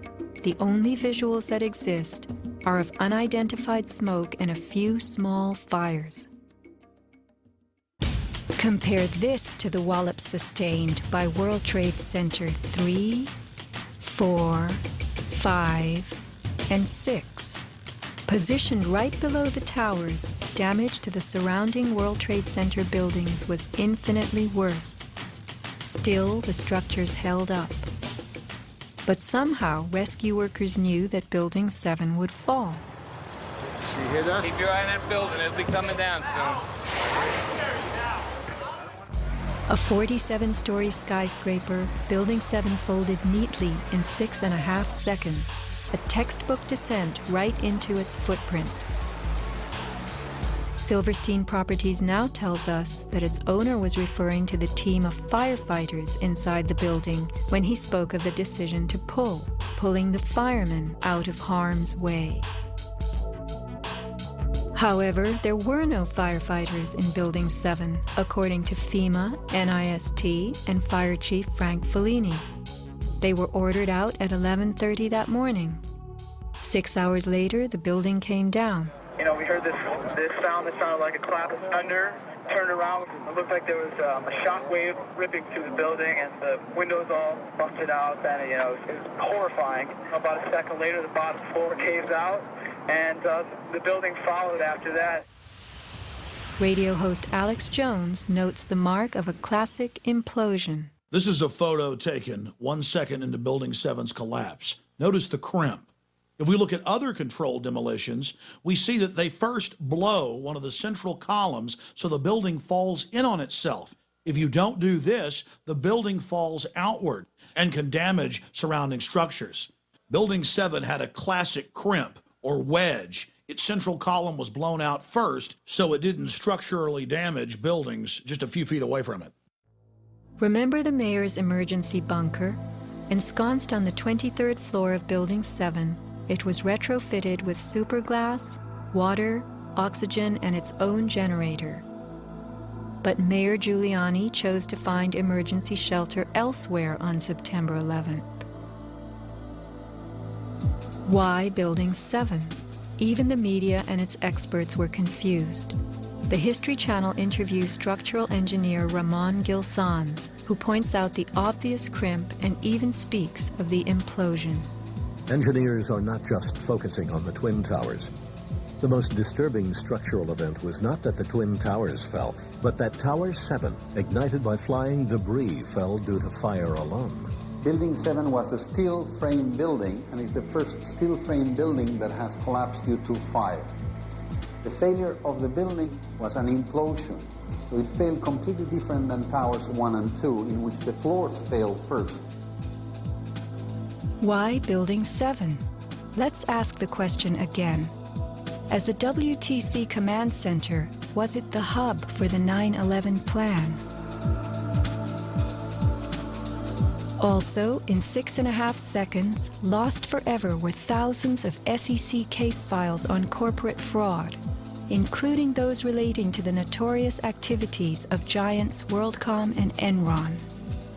the only visuals that exist are of unidentified smoke and a few small fires. Compare this to the wallops sustained by World Trade Center 3, 4, 5, and 6. Positioned right below the towers, damage to the surrounding World Trade Center buildings was infinitely worse. Still, the structures held up. But somehow, rescue workers knew that Building 7 would fall. You hear that? Keep your eye on that building. It'll be coming down soon. A 47-story skyscraper, Building 7 folded neatly in 6.5 seconds, a textbook descent right into its footprint. Silverstein Properties now tells us that its owner was referring to the team of firefighters inside the building when he spoke of the decision to pulling the firemen out of harm's way. However, there were no firefighters in Building 7, according to FEMA, NIST, and Fire Chief Frank Fellini. They were ordered out at 11:30 that morning. 6 hours later, the building came down. You know, we heard this sound that sounded like a clap of thunder. Turned around, it looked like there was a shock wave ripping through the building, and the windows all busted out, and it was horrifying. About a second later, the bottom floor caves out, and the building followed after that. Radio host Alex Jones notes the mark of a classic implosion. This is a photo taken 1 second into Building 7's collapse. Notice the crimp. If we look at other controlled demolitions, we see that they first blow one of the central columns so the building falls in on itself. If you don't do this, the building falls outward and can damage surrounding structures. Building 7 had a classic crimp or wedge. Its central column was blown out first, so it didn't structurally damage buildings just a few feet away from it. Remember the mayor's emergency bunker? Ensconced on the 23rd floor of Building 7, it was retrofitted with superglass, water, oxygen, and its own generator. But Mayor Giuliani chose to find emergency shelter elsewhere on September 11th. Why Building 7? Even the media and its experts were confused. The History Channel interviews structural engineer Ramon Gilsans, who points out the obvious crimp and even speaks of the implosion. Engineers are not just focusing on the Twin Towers. The most disturbing structural event was not that the Twin Towers fell, but that Tower 7, ignited by flying debris, fell due to fire alone. Building 7 was a steel frame building, and it's the first steel frame building that has collapsed due to fire. The failure of the building was an implosion, so it failed completely different than Towers 1 and 2, in which the floors failed first. Why Building 7? Let's ask the question again. As the WTC Command Center, was it the hub for the 9/11 plan? Also, in 6.5 seconds, lost forever were thousands of SEC case files on corporate fraud, including those relating to the notorious activities of giants WorldCom and Enron.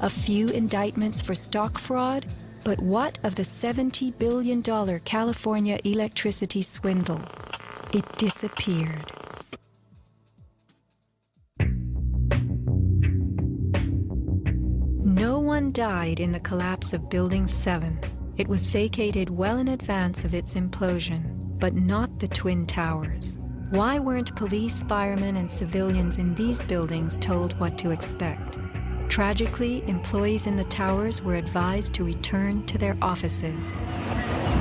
A few indictments for stock fraud, but what of the $70 billion California electricity swindle? It disappeared. No one died in the collapse of Building 7. It was vacated well in advance of its implosion, but not the Twin Towers. Why weren't police, firemen, and civilians in these buildings told what to expect? Tragically, employees in the towers were advised to return to their offices.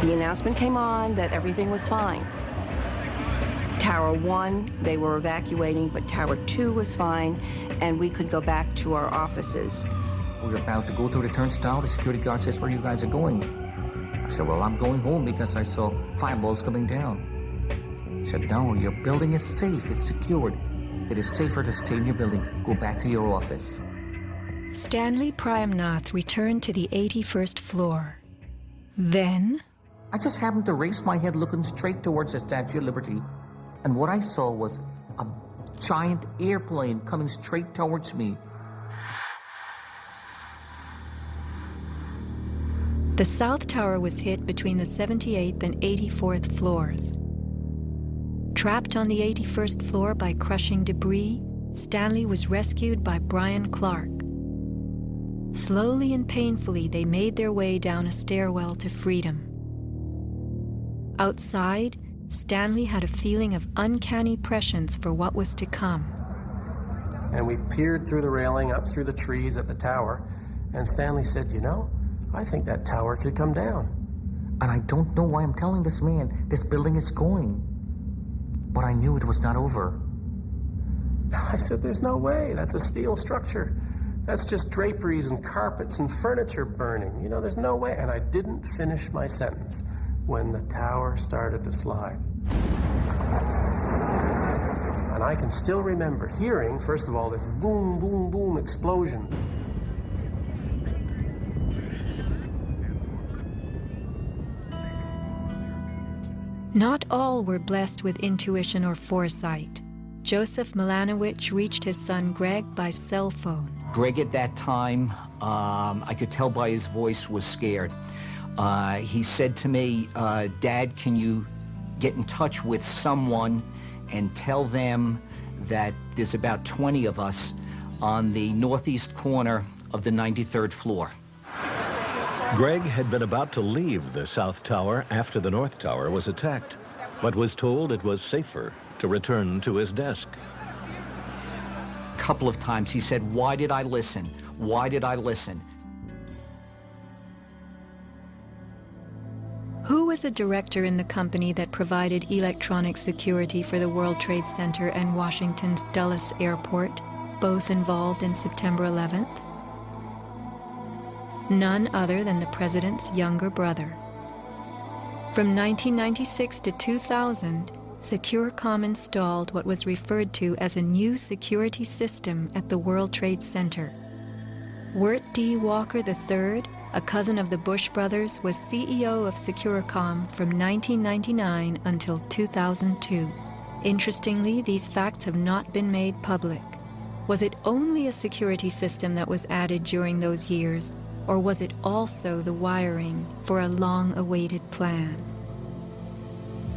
The announcement came on that everything was fine. Tower 1, they were evacuating, but Tower 2 was fine, and we could go back to our offices. We were about to go through the turnstile. The security guard says, "Where you guys are going?" I said, "Well, I'm going home because I saw fireballs coming down." He said, "No, your building is safe. It's secured. It is safer to stay in your building. Go back to your office." Stanley Prayamnath returned to the 81st floor. Then, I just happened to raise my head looking straight towards the Statue of Liberty, and what I saw was a giant airplane coming straight towards me. the South Tower was hit between the 78th and 84th floors. Trapped on the 81st floor by crushing debris, Stanley was rescued by Brian Clark. Slowly and painfully, they made their way down a stairwell to freedom. Outside, Stanley had a feeling of uncanny prescience for what was to come. And we peered through the railing up through the trees at the tower, and Stanley said, "You know, I think that tower could come down." And I don't know why I'm telling this man this building is going. But I knew it was not over. I said, "There's no way. That's a steel structure. That's just draperies and carpets and furniture burning. You know, there's no way." And I didn't finish my sentence when the tower started to slide. And I can still remember hearing, first of all, this boom, boom, boom explosions. Not all were blessed with intuition or foresight. Joseph Milanowicz reached his son Greg by cell phone. Greg at that time, I could tell by his voice, was scared. He said to me, "Dad, can you get in touch with someone and tell them that there's about 20 of us on the northeast corner of the 93rd floor." Greg had been about to leave the South Tower after the North Tower was attacked, but was told it was safer to return to his desk. A couple of times he said, "Why did I listen? Why did I listen?" Who was a director in the company that provided electronic security for the World Trade Center and Washington's Dulles Airport, both involved in September 11th? None other than the president's younger brother. From 1996 to 2000, Securicom installed what was referred to as a new security system at the World Trade Center. Wirt D. Walker III, a cousin of the Bush brothers, was CEO of Securicom from 1999 until 2002. Interestingly, these facts have not been made public. Was it only a security system that was added during those years, or was it also the wiring for a long-awaited plan?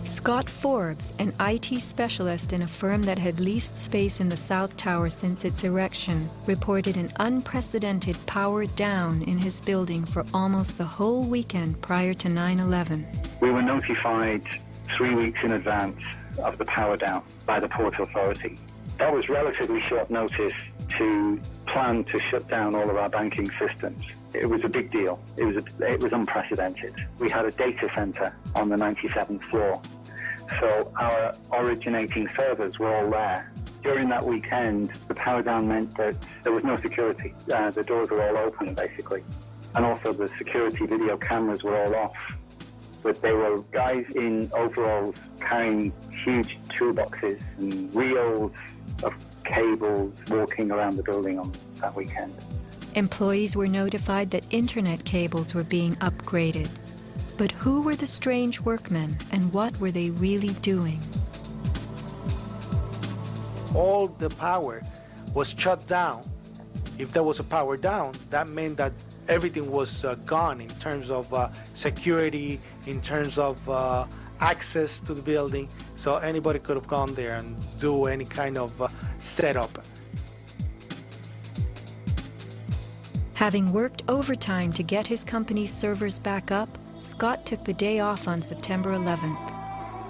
Scott Forbes, an IT specialist in a firm that had leased space in the South Tower since its erection, reported an unprecedented power down in his building for almost the whole weekend prior to 9/11. We were notified 3 weeks in advance of the power down by the Port Authority. That was relatively short notice to plan to shut down all of our banking systems. It was a big deal. It was unprecedented. We had a data center on the 97th floor, so our originating servers were all there. During that weekend, the power down meant that there was no security. The doors were all open, basically. And also the security video cameras were all off. But they were guys in overalls carrying huge toolboxes and reels of cables walking around the building on that weekend. Employees were notified that internet cables were being upgraded. But who were the strange workmen, and what were they really doing? All the power was shut down. If there was a power down, that meant that everything was gone in terms of security, in terms of access to the building. So anybody could have gone there and do any kind of setup. Having worked overtime to get his company's servers back up, Scott took the day off on September 11th.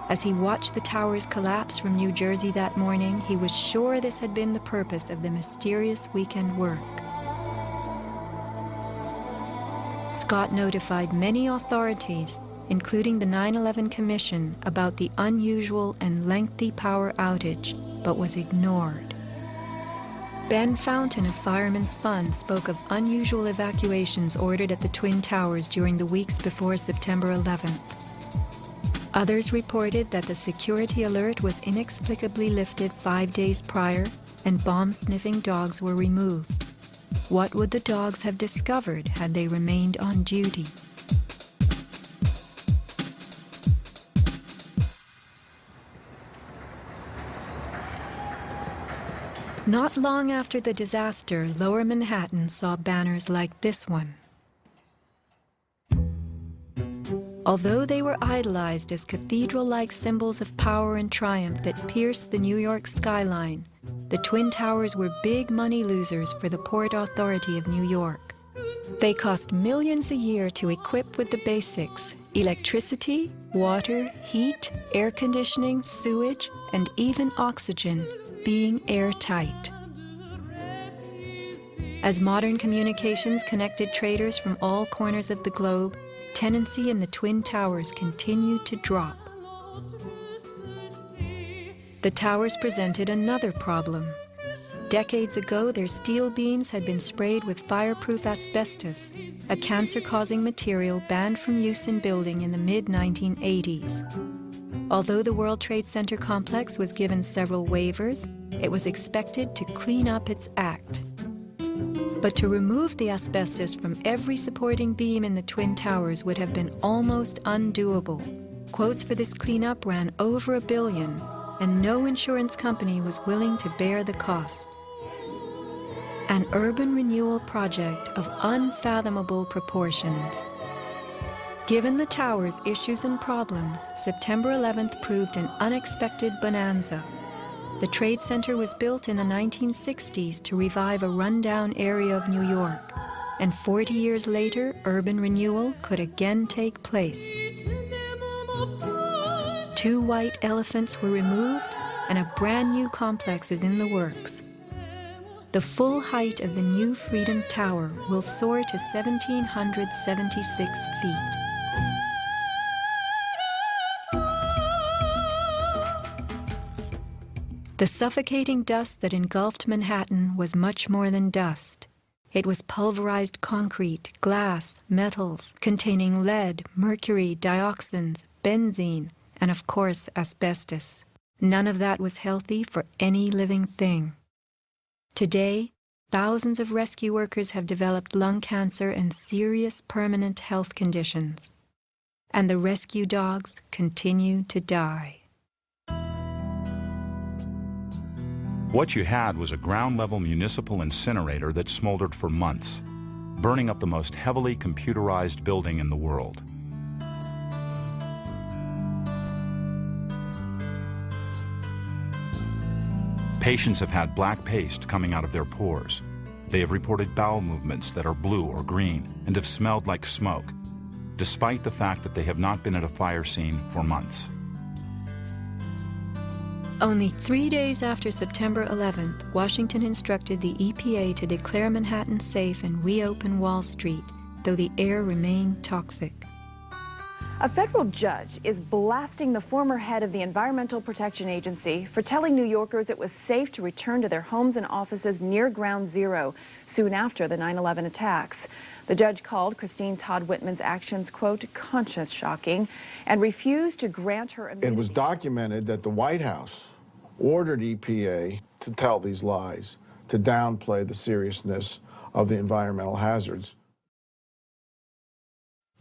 As he watched the towers collapse from New Jersey that morning, he was sure this had been the purpose of the mysterious weekend work. Scott notified many authorities, including the 9/11 Commission, about the unusual and lengthy power outage, but was ignored. Ben Fountain of Fireman's Fund spoke of unusual evacuations ordered at the Twin Towers during the weeks before September 11th. Others reported that the security alert was inexplicably lifted 5 days prior and bomb-sniffing dogs were removed. What would the dogs have discovered had they remained on duty? Not long after the disaster, Lower Manhattan saw banners like this one. Although they were idolized as cathedral-like symbols of power and triumph that pierced the New York skyline, the Twin Towers were big money losers for the Port Authority of New York. They cost millions a year to equip with the basics: electricity, water, heat, air conditioning, sewage, and even oxygen, being airtight. As modern communications connected traders from all corners of the globe, tenancy in the Twin Towers continued to drop. The towers presented another problem. Decades ago, their steel beams had been sprayed with fireproof asbestos, a cancer-causing material banned from use in building in the mid-1980s. Although the World Trade Center complex was given several waivers, it was expected to clean up its act. But to remove the asbestos from every supporting beam in the Twin Towers would have been almost undoable. Quotes for this cleanup ran over $1 billion, and no insurance company was willing to bear the cost. An urban renewal project of unfathomable proportions. Given the tower's issues and problems, September 11th proved an unexpected bonanza. The Trade Center was built in the 1960s to revive a rundown area of New York, and 40 years later, urban renewal could again take place. 2 white elephants were removed, and a brand new complex is in the works. The full height of the new Freedom Tower will soar to 1,776 feet. The suffocating dust that engulfed Manhattan was much more than dust. It was pulverized concrete, glass, metals, containing lead, mercury, dioxins, benzene, and of course, asbestos. None of that was healthy for any living thing. Today, thousands of rescue workers have developed lung cancer and serious permanent health conditions. And the rescue dogs continue to die. What you had was a ground-level municipal incinerator that smoldered for months, burning up the most heavily computerized building in the world. Patients have had black paste coming out of their pores. They have reported bowel movements that are blue or green and have smelled like smoke, despite the fact that they have not been at a fire scene for months. Only 3 days after September 11th, Washington instructed the EPA to declare Manhattan safe and reopen Wall Street, though the air remained toxic. A federal judge is blasting the former head of the Environmental Protection Agency for telling New Yorkers it was safe to return to their homes and offices near Ground Zero soon after the 9/11 attacks. The judge called Christine Todd Whitman's actions, quote, conscience shocking, and refused to grant her immunity. It was documented that the White House ordered EPA to tell these lies, to downplay the seriousness of the environmental hazards.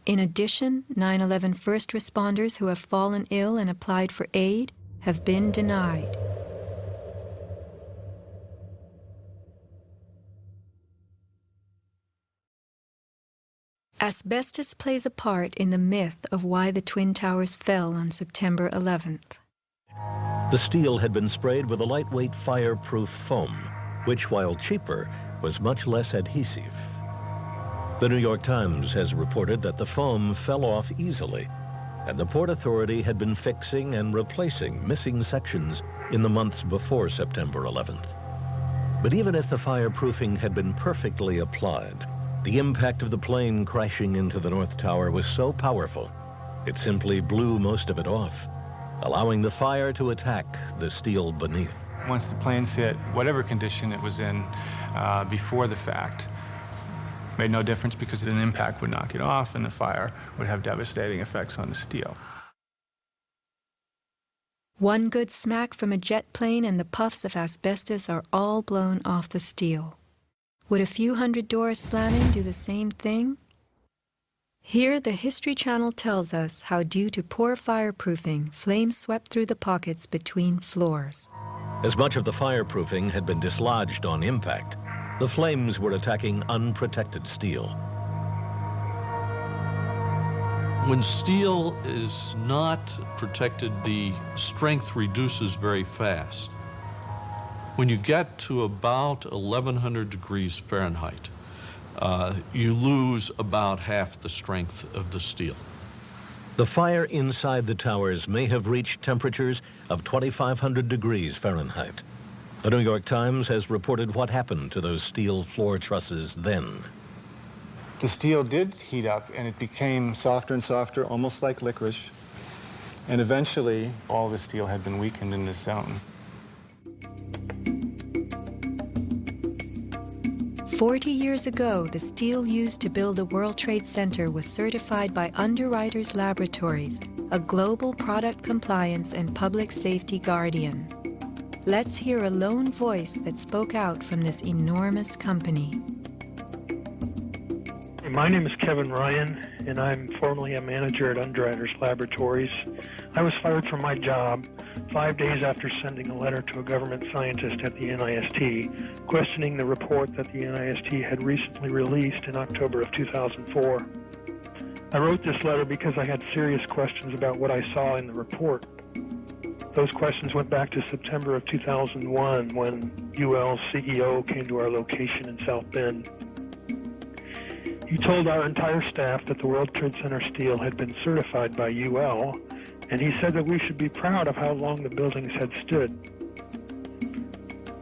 In addition, 9/11 first responders who have fallen ill and applied for aid have been denied. Asbestos plays a part in the myth of why the Twin Towers fell on September 11th. The steel had been sprayed with a lightweight fireproof foam, which, while cheaper, was much less adhesive. The New York Times has reported that the foam fell off easily, and the Port Authority had been fixing and replacing missing sections in the months before September 11th. But even if the fireproofing had been perfectly applied, the impact of the plane crashing into the North Tower was so powerful, it simply blew most of it off, allowing the fire to attack the steel beneath. Once the planes hit, whatever condition it was in before the fact, made no difference because an impact would knock it off and the fire would have devastating effects on the steel. One good smack from a jet plane and the puffs of asbestos are all blown off the steel. Would a few hundred doors slamming do the same thing? Here, the History Channel tells us how, due to poor fireproofing, flames swept through the pockets between floors. As much of the fireproofing had been dislodged on impact, the flames were attacking unprotected steel. When steel is not protected, the strength reduces very fast. When you get to about 1100 degrees Fahrenheit, you lose about half the strength of the steel. The fire inside the towers may have reached temperatures of 2500 degrees Fahrenheit. The New York Times has reported what happened to those steel floor trusses then. The steel did heat up and it became softer and softer, almost like licorice. And eventually, all the steel had been weakened in this zone. 40 years ago, the steel used to build the World Trade Center was certified by Underwriters Laboratories, a global product compliance and public safety guardian. Let's hear a lone voice that spoke out from this enormous company. My name is Kevin Ryan, and I'm formerly a manager at Underwriters Laboratories. I was fired from my job 5 days after sending a letter to a government scientist at the NIST, questioning the report that the NIST had recently released in October of 2004. I wrote this letter because I had serious questions about what I saw in the report. Those questions went back to September of 2001 when UL's CEO came to our location in South Bend. He told our entire staff that the World Trade Center steel had been certified by UL, and he said that we should be proud of how long the buildings had stood.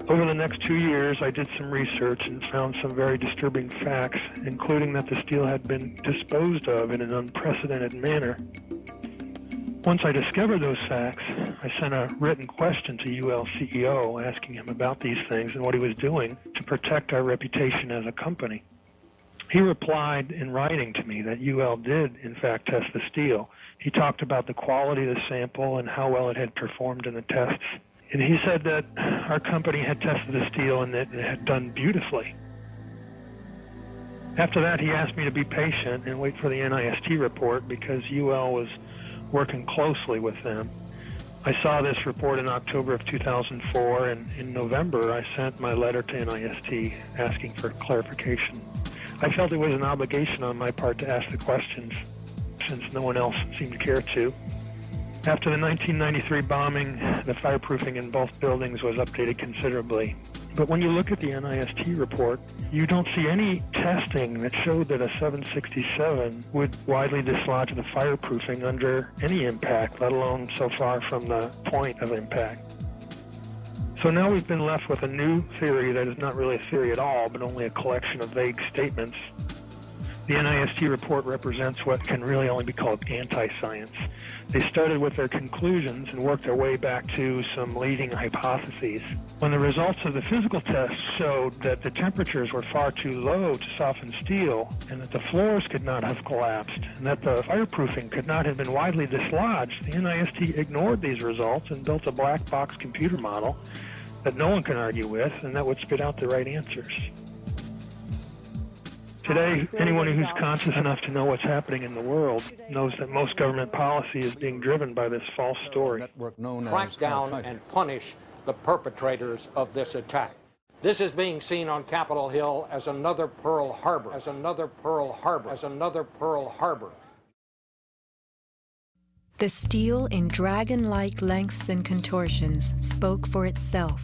Over the next 2 years, I did some research and found some very disturbing facts, including that the steel had been disposed of in an unprecedented manner. Once I discovered those facts, I sent a written question to UL CEO asking him about these things and what he was doing to protect our reputation as a company. He replied in writing to me that UL did, in fact, test the steel. He talked about the quality of the sample and how well it had performed in the tests. And he said that our company had tested the steel and that it had done beautifully. After that, he asked me to be patient and wait for the NIST report because UL was working closely with them. I saw this report in October of 2004, and in November, I sent my letter to NIST asking for clarification. I felt it was an obligation on my part to ask the questions, since no one else seemed to care to. After the 1993 bombing, the fireproofing in both buildings was updated considerably. But when you look at the NIST report, you don't see any testing that showed that a 767 would widely dislodge the fireproofing under any impact, let alone so far from the point of impact. So now we've been left with a new theory that is not really a theory at all, but only a collection of vague statements. The NIST report represents what can really only be called anti-science. They started with their conclusions and worked their way back to some leading hypotheses. When the results of the physical tests showed that the temperatures were far too low to soften steel, and that the floors could not have collapsed, and that the fireproofing could not have been widely dislodged, the NIST ignored these results and built a black box computer model that no one can argue with and that would spit out the right answers. Today, anyone who's conscious enough to know what's happening in the world knows that most government policy is being driven by this false story. Crack down and punish the perpetrators of this attack. This is being seen on Capitol Hill as another Pearl Harbor, as another Pearl Harbor, as another Pearl Harbor. The steel in dragon-like lengths and contortions spoke for itself.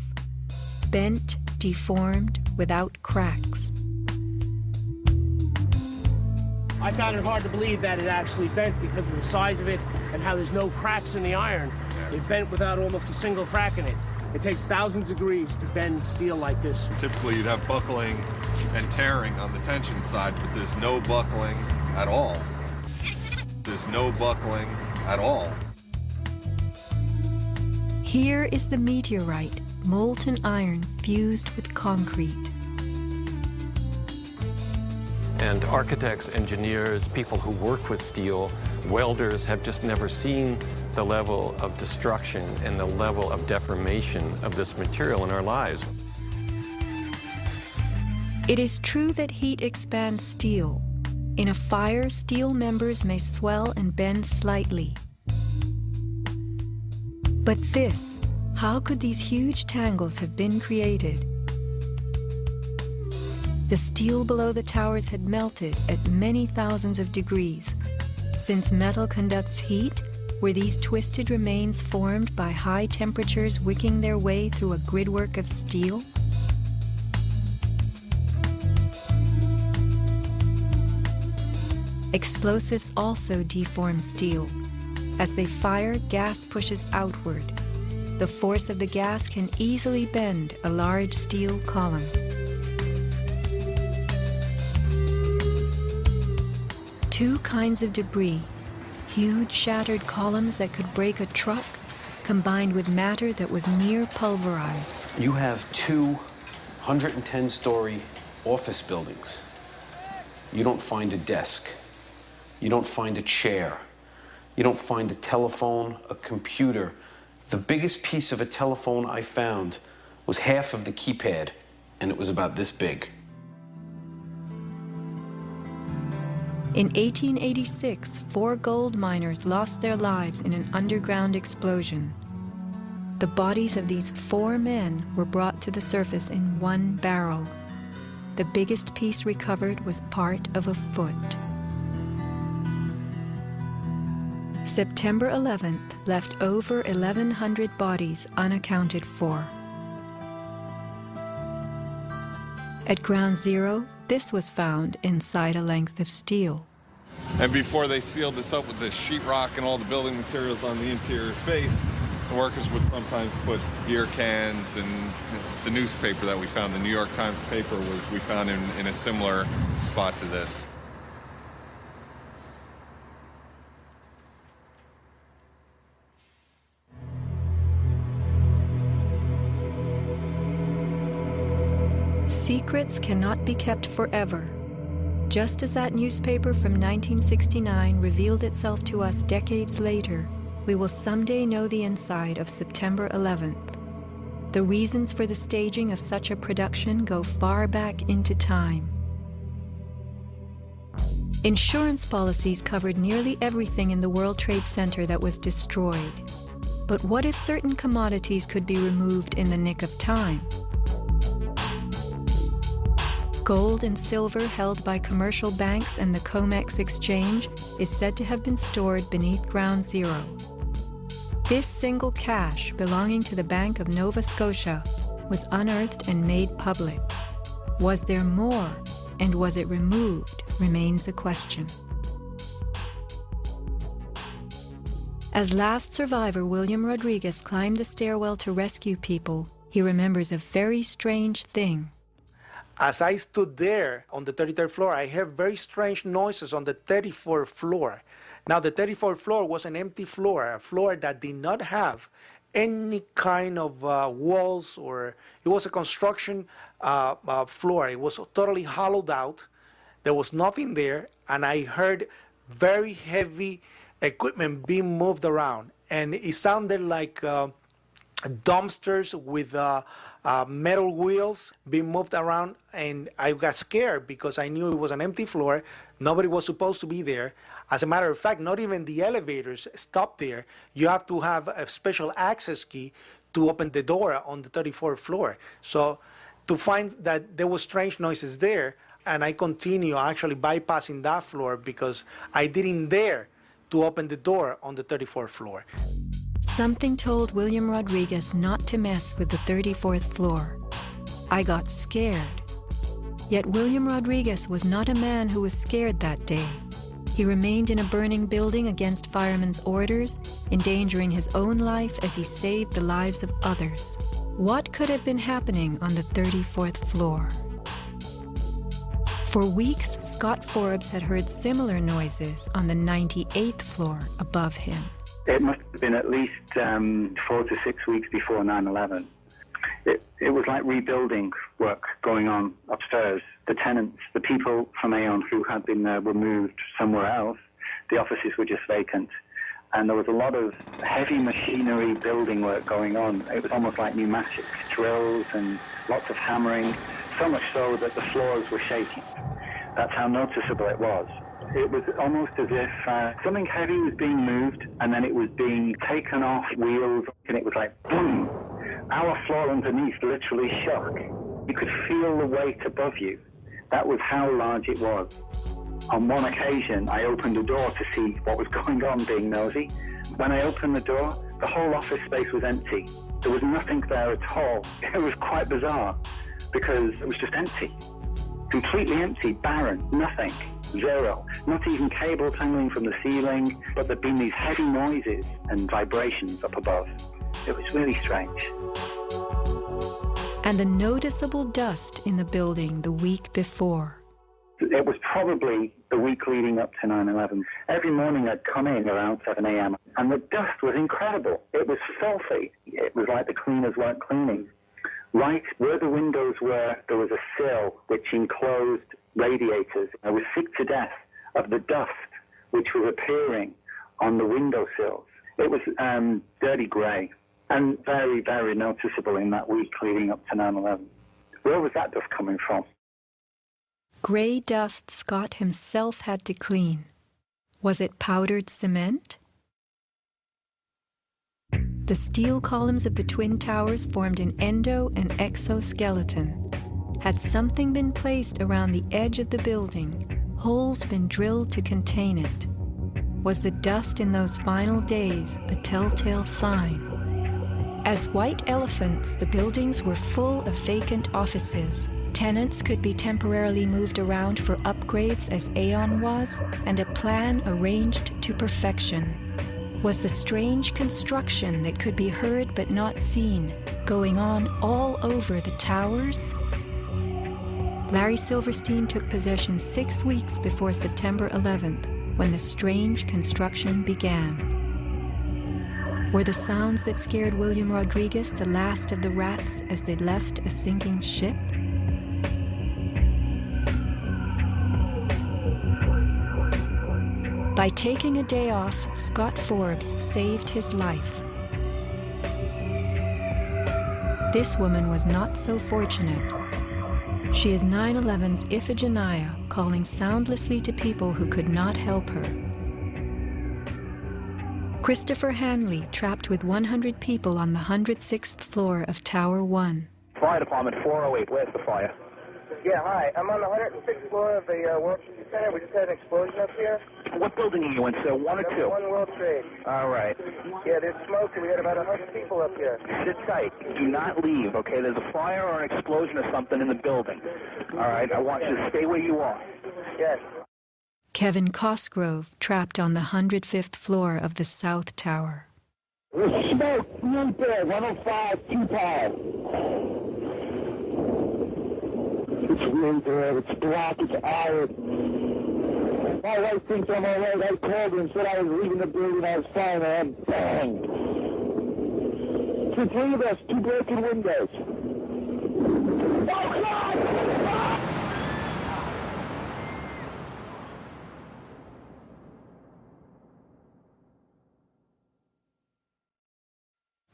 Bent, deformed, without cracks. I found it hard to believe that it actually bent because of the size of it and how there's no cracks in the iron. It bent without almost a single crack in it. It takes thousands of degrees to bend steel like this. Typically you'd have buckling and tearing on the tension side, but there's no buckling at all. There's no buckling at all. Here is the meteorite, molten iron fused with concrete. And architects, engineers, people who work with steel, welders have just never seen the level of destruction and the level of deformation of this material in our lives. It is true that heat expands steel. In a fire, steel members may swell and bend slightly. But this, how could these huge tangles have been created? The steel below the towers had melted at many thousands of degrees. Since metal conducts heat, were these twisted remains formed by high temperatures wicking their way through a gridwork of steel? Explosives also deform steel. As they fire, gas pushes outward. The force of the gas can easily bend a large steel column. Two kinds of debris, huge shattered columns that could break a truck, combined with matter that was near pulverized. You have two 110-story office buildings. You don't find a desk. You don't find a chair. You don't find a telephone, a computer. The biggest piece of a telephone I found was half of the keypad, and it was about this big. In 1886, 4 gold miners lost their lives in an underground explosion. The bodies of these 4 men were brought to the surface in one barrel. The biggest piece recovered was part of a foot. September 11th left over 1,100 bodies unaccounted for. At Ground Zero, this was found inside a length of steel. And before they sealed this up with the sheetrock and all the building materials on the interior face, the workers would sometimes put beer cans and the newspaper that we found, the New York Times paper, we found in a similar spot to this. Secrets cannot be kept forever. Just as that newspaper from 1969 revealed itself to us decades later, we will someday know the inside of September 11th. The reasons for the staging of such a production go far back into time. Insurance policies covered nearly everything in the World Trade Center that was destroyed. But what if certain commodities could be removed in the nick of time? Gold and silver held by commercial banks and the COMEX exchange is said to have been stored beneath Ground Zero. This single cache belonging to the Bank of Nova Scotia was unearthed and made public. Was there more, and was it removed, remains a question. As last survivor William Rodriguez climbed the stairwell to rescue people, He remembers a very strange thing. As I stood there on the 33rd floor, I heard very strange noises on the 34th floor. Now, the 34th floor was an empty floor, a floor that did not have any kind of walls, or it was a construction floor. It was totally hollowed out. There was nothing there, and I heard very heavy equipment being moved around, and it sounded like dumpsters with metal wheels being moved around, and I got scared because I knew it was an empty floor. Nobody was supposed to be there. As a matter of fact, not even the elevators stopped there. You have to have a special access key to open the door on the 34th floor. So to find that there were strange noises there, and I continue actually bypassing that floor because I didn't dare to open the door on the 34th floor. Something told William Rodriguez not to mess with the 34th floor. I got scared. Yet William Rodriguez was not a man who was scared that day. He remained in a burning building against firemen's orders, endangering his own life as he saved the lives of others. What could have been happening on the 34th floor? For weeks, Scott Forbes had heard similar noises on the 98th floor above him. It must have been at least 4 to 6 weeks before 9/11. It was like rebuilding work going on upstairs. The tenants, the people from Aon who had been there were moved somewhere else. The offices were just vacant. And there was a lot of heavy machinery building work going on. It was almost like pneumatic drills and lots of hammering, so much so that the floors were shaking. That's how noticeable it was. It was almost as if something heavy was being moved and then it was being taken off wheels, and it was like boom. Our floor underneath literally shook. You could feel the weight above you. That was how large it was. On one occasion, I opened a door to see what was going on, being nosy. When I opened the door, the whole office space was empty. There was nothing there at all. It was quite bizarre because it was just empty. Completely empty, barren, nothing, zero. Not even cables hanging from the ceiling, but there'd been these heavy noises and vibrations up above. It was really strange. And the noticeable dust in the building the week before. It was probably the week leading up to 9/11. Every morning I'd come in around 7 a.m. and the dust was incredible. It was filthy. It was like the cleaners weren't cleaning. Right where the windows were, there was a sill which enclosed radiators. I was sick to death of the dust which was appearing on the windowsills. It was dirty grey and very, very noticeable in that week leading up to 9/11. Where was that dust coming from? Grey dust Scott himself had to clean. Was it powdered cement? The steel columns of the Twin Towers formed an endo and exoskeleton. Had something been placed around the edge of the building, holes been drilled to contain it? Was the dust in those final days a telltale sign? As white elephants, the buildings were full of vacant offices. Tenants could be temporarily moved around for upgrades as Aon was, and a plan arranged to perfection. Was the strange construction that could be heard but not seen going on all over the towers? Larry Silverstein took possession 6 weeks before September 11th, when the strange construction began. Were the sounds that scared William Rodriguez the last of the rats as they left a sinking ship? By taking a day off, Scott Forbes saved his life. This woman was not so fortunate. She is 9/11's Iphigenia, calling soundlessly to people who could not help her. Christopher Hanley, trapped with 100 people on the 106th floor of Tower 1. Fire Department 408, where's the fire? Yeah, hi. I'm on the 106th floor of the World Trade Center. We just had an explosion up here. What building are you in, sir? 1 or 2? 1 World Trade. All right. Yeah, there's smoke, and we had about 100 people up here. Sit tight. Do not leave, okay? There's a fire or an explosion or something in the building. All right? I want you to stay where you are. Yes. Kevin Cosgrove, trapped on the 105th floor of the South Tower. There's smoke right there, 105, 2 power. It's really there, it's black, it's iron. My wife thinks I'm all right. I called her and said I was leaving the building, I was fine, and bang. It's 3 of us, 2 broken windows. Oh, God!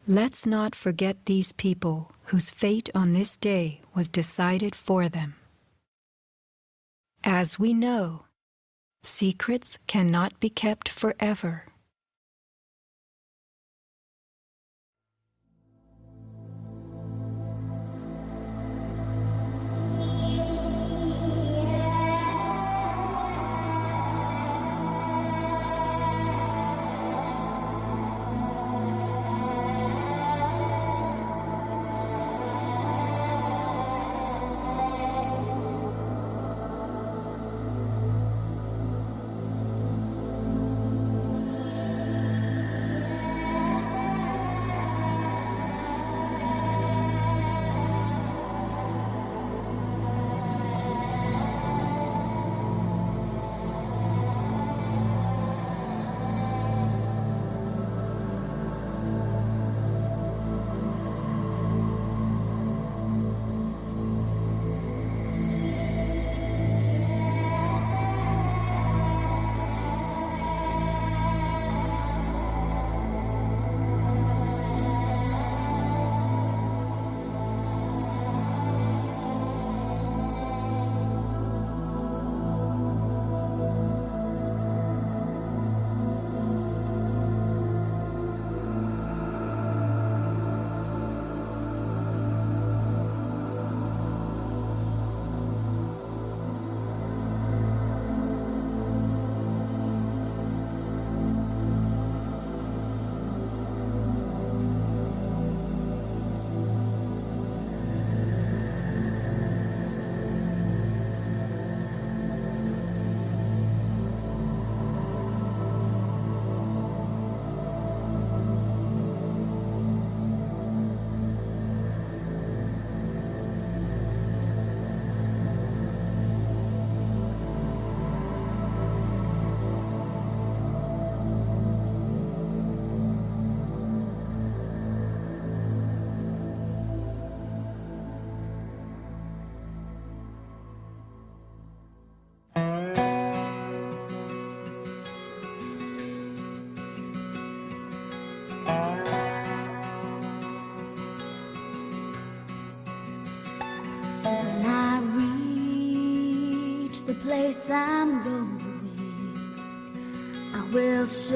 Let's not forget these people whose fate on this day was decided for them. As we know, secrets cannot be kept forever. When I reach the place I'm going, I will surely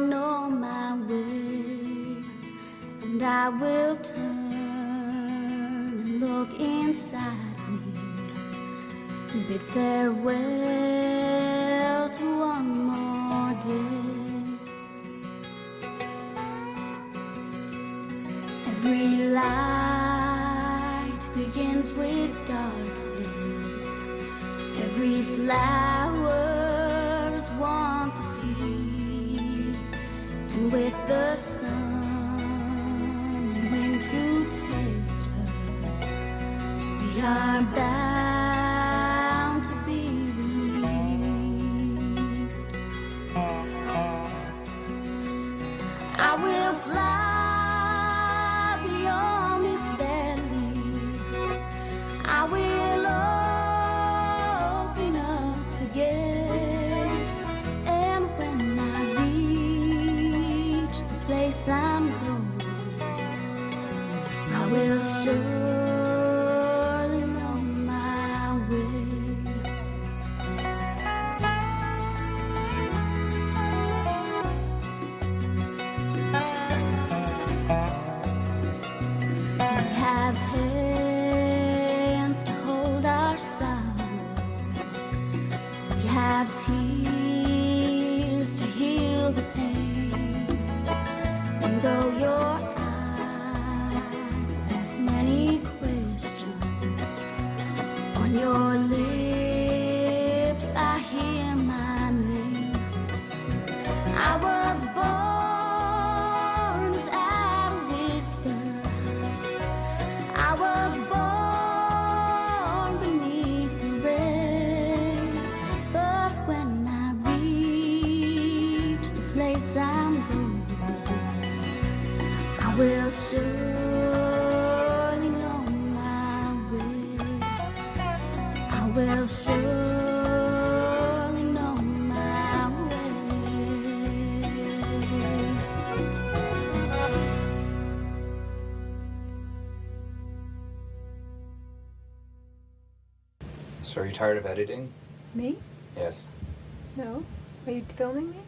know my way, and I will turn and look inside me and bid farewell to one more day. Every light begins with darkness. Every flower is one to see, and with the sun and wind to taste us, we are bound to be released. I will fly beyond this valley. I will open up the gate, and when I reach the place I'm going, I will surely know my way. We have hands to hold our sorrow. We have tears to heal the pain. And though your eyes ask many place I'm going, I will surely know my way. I will surely know my way. So are you tired of editing? Me? Yes. No. Are you filming me?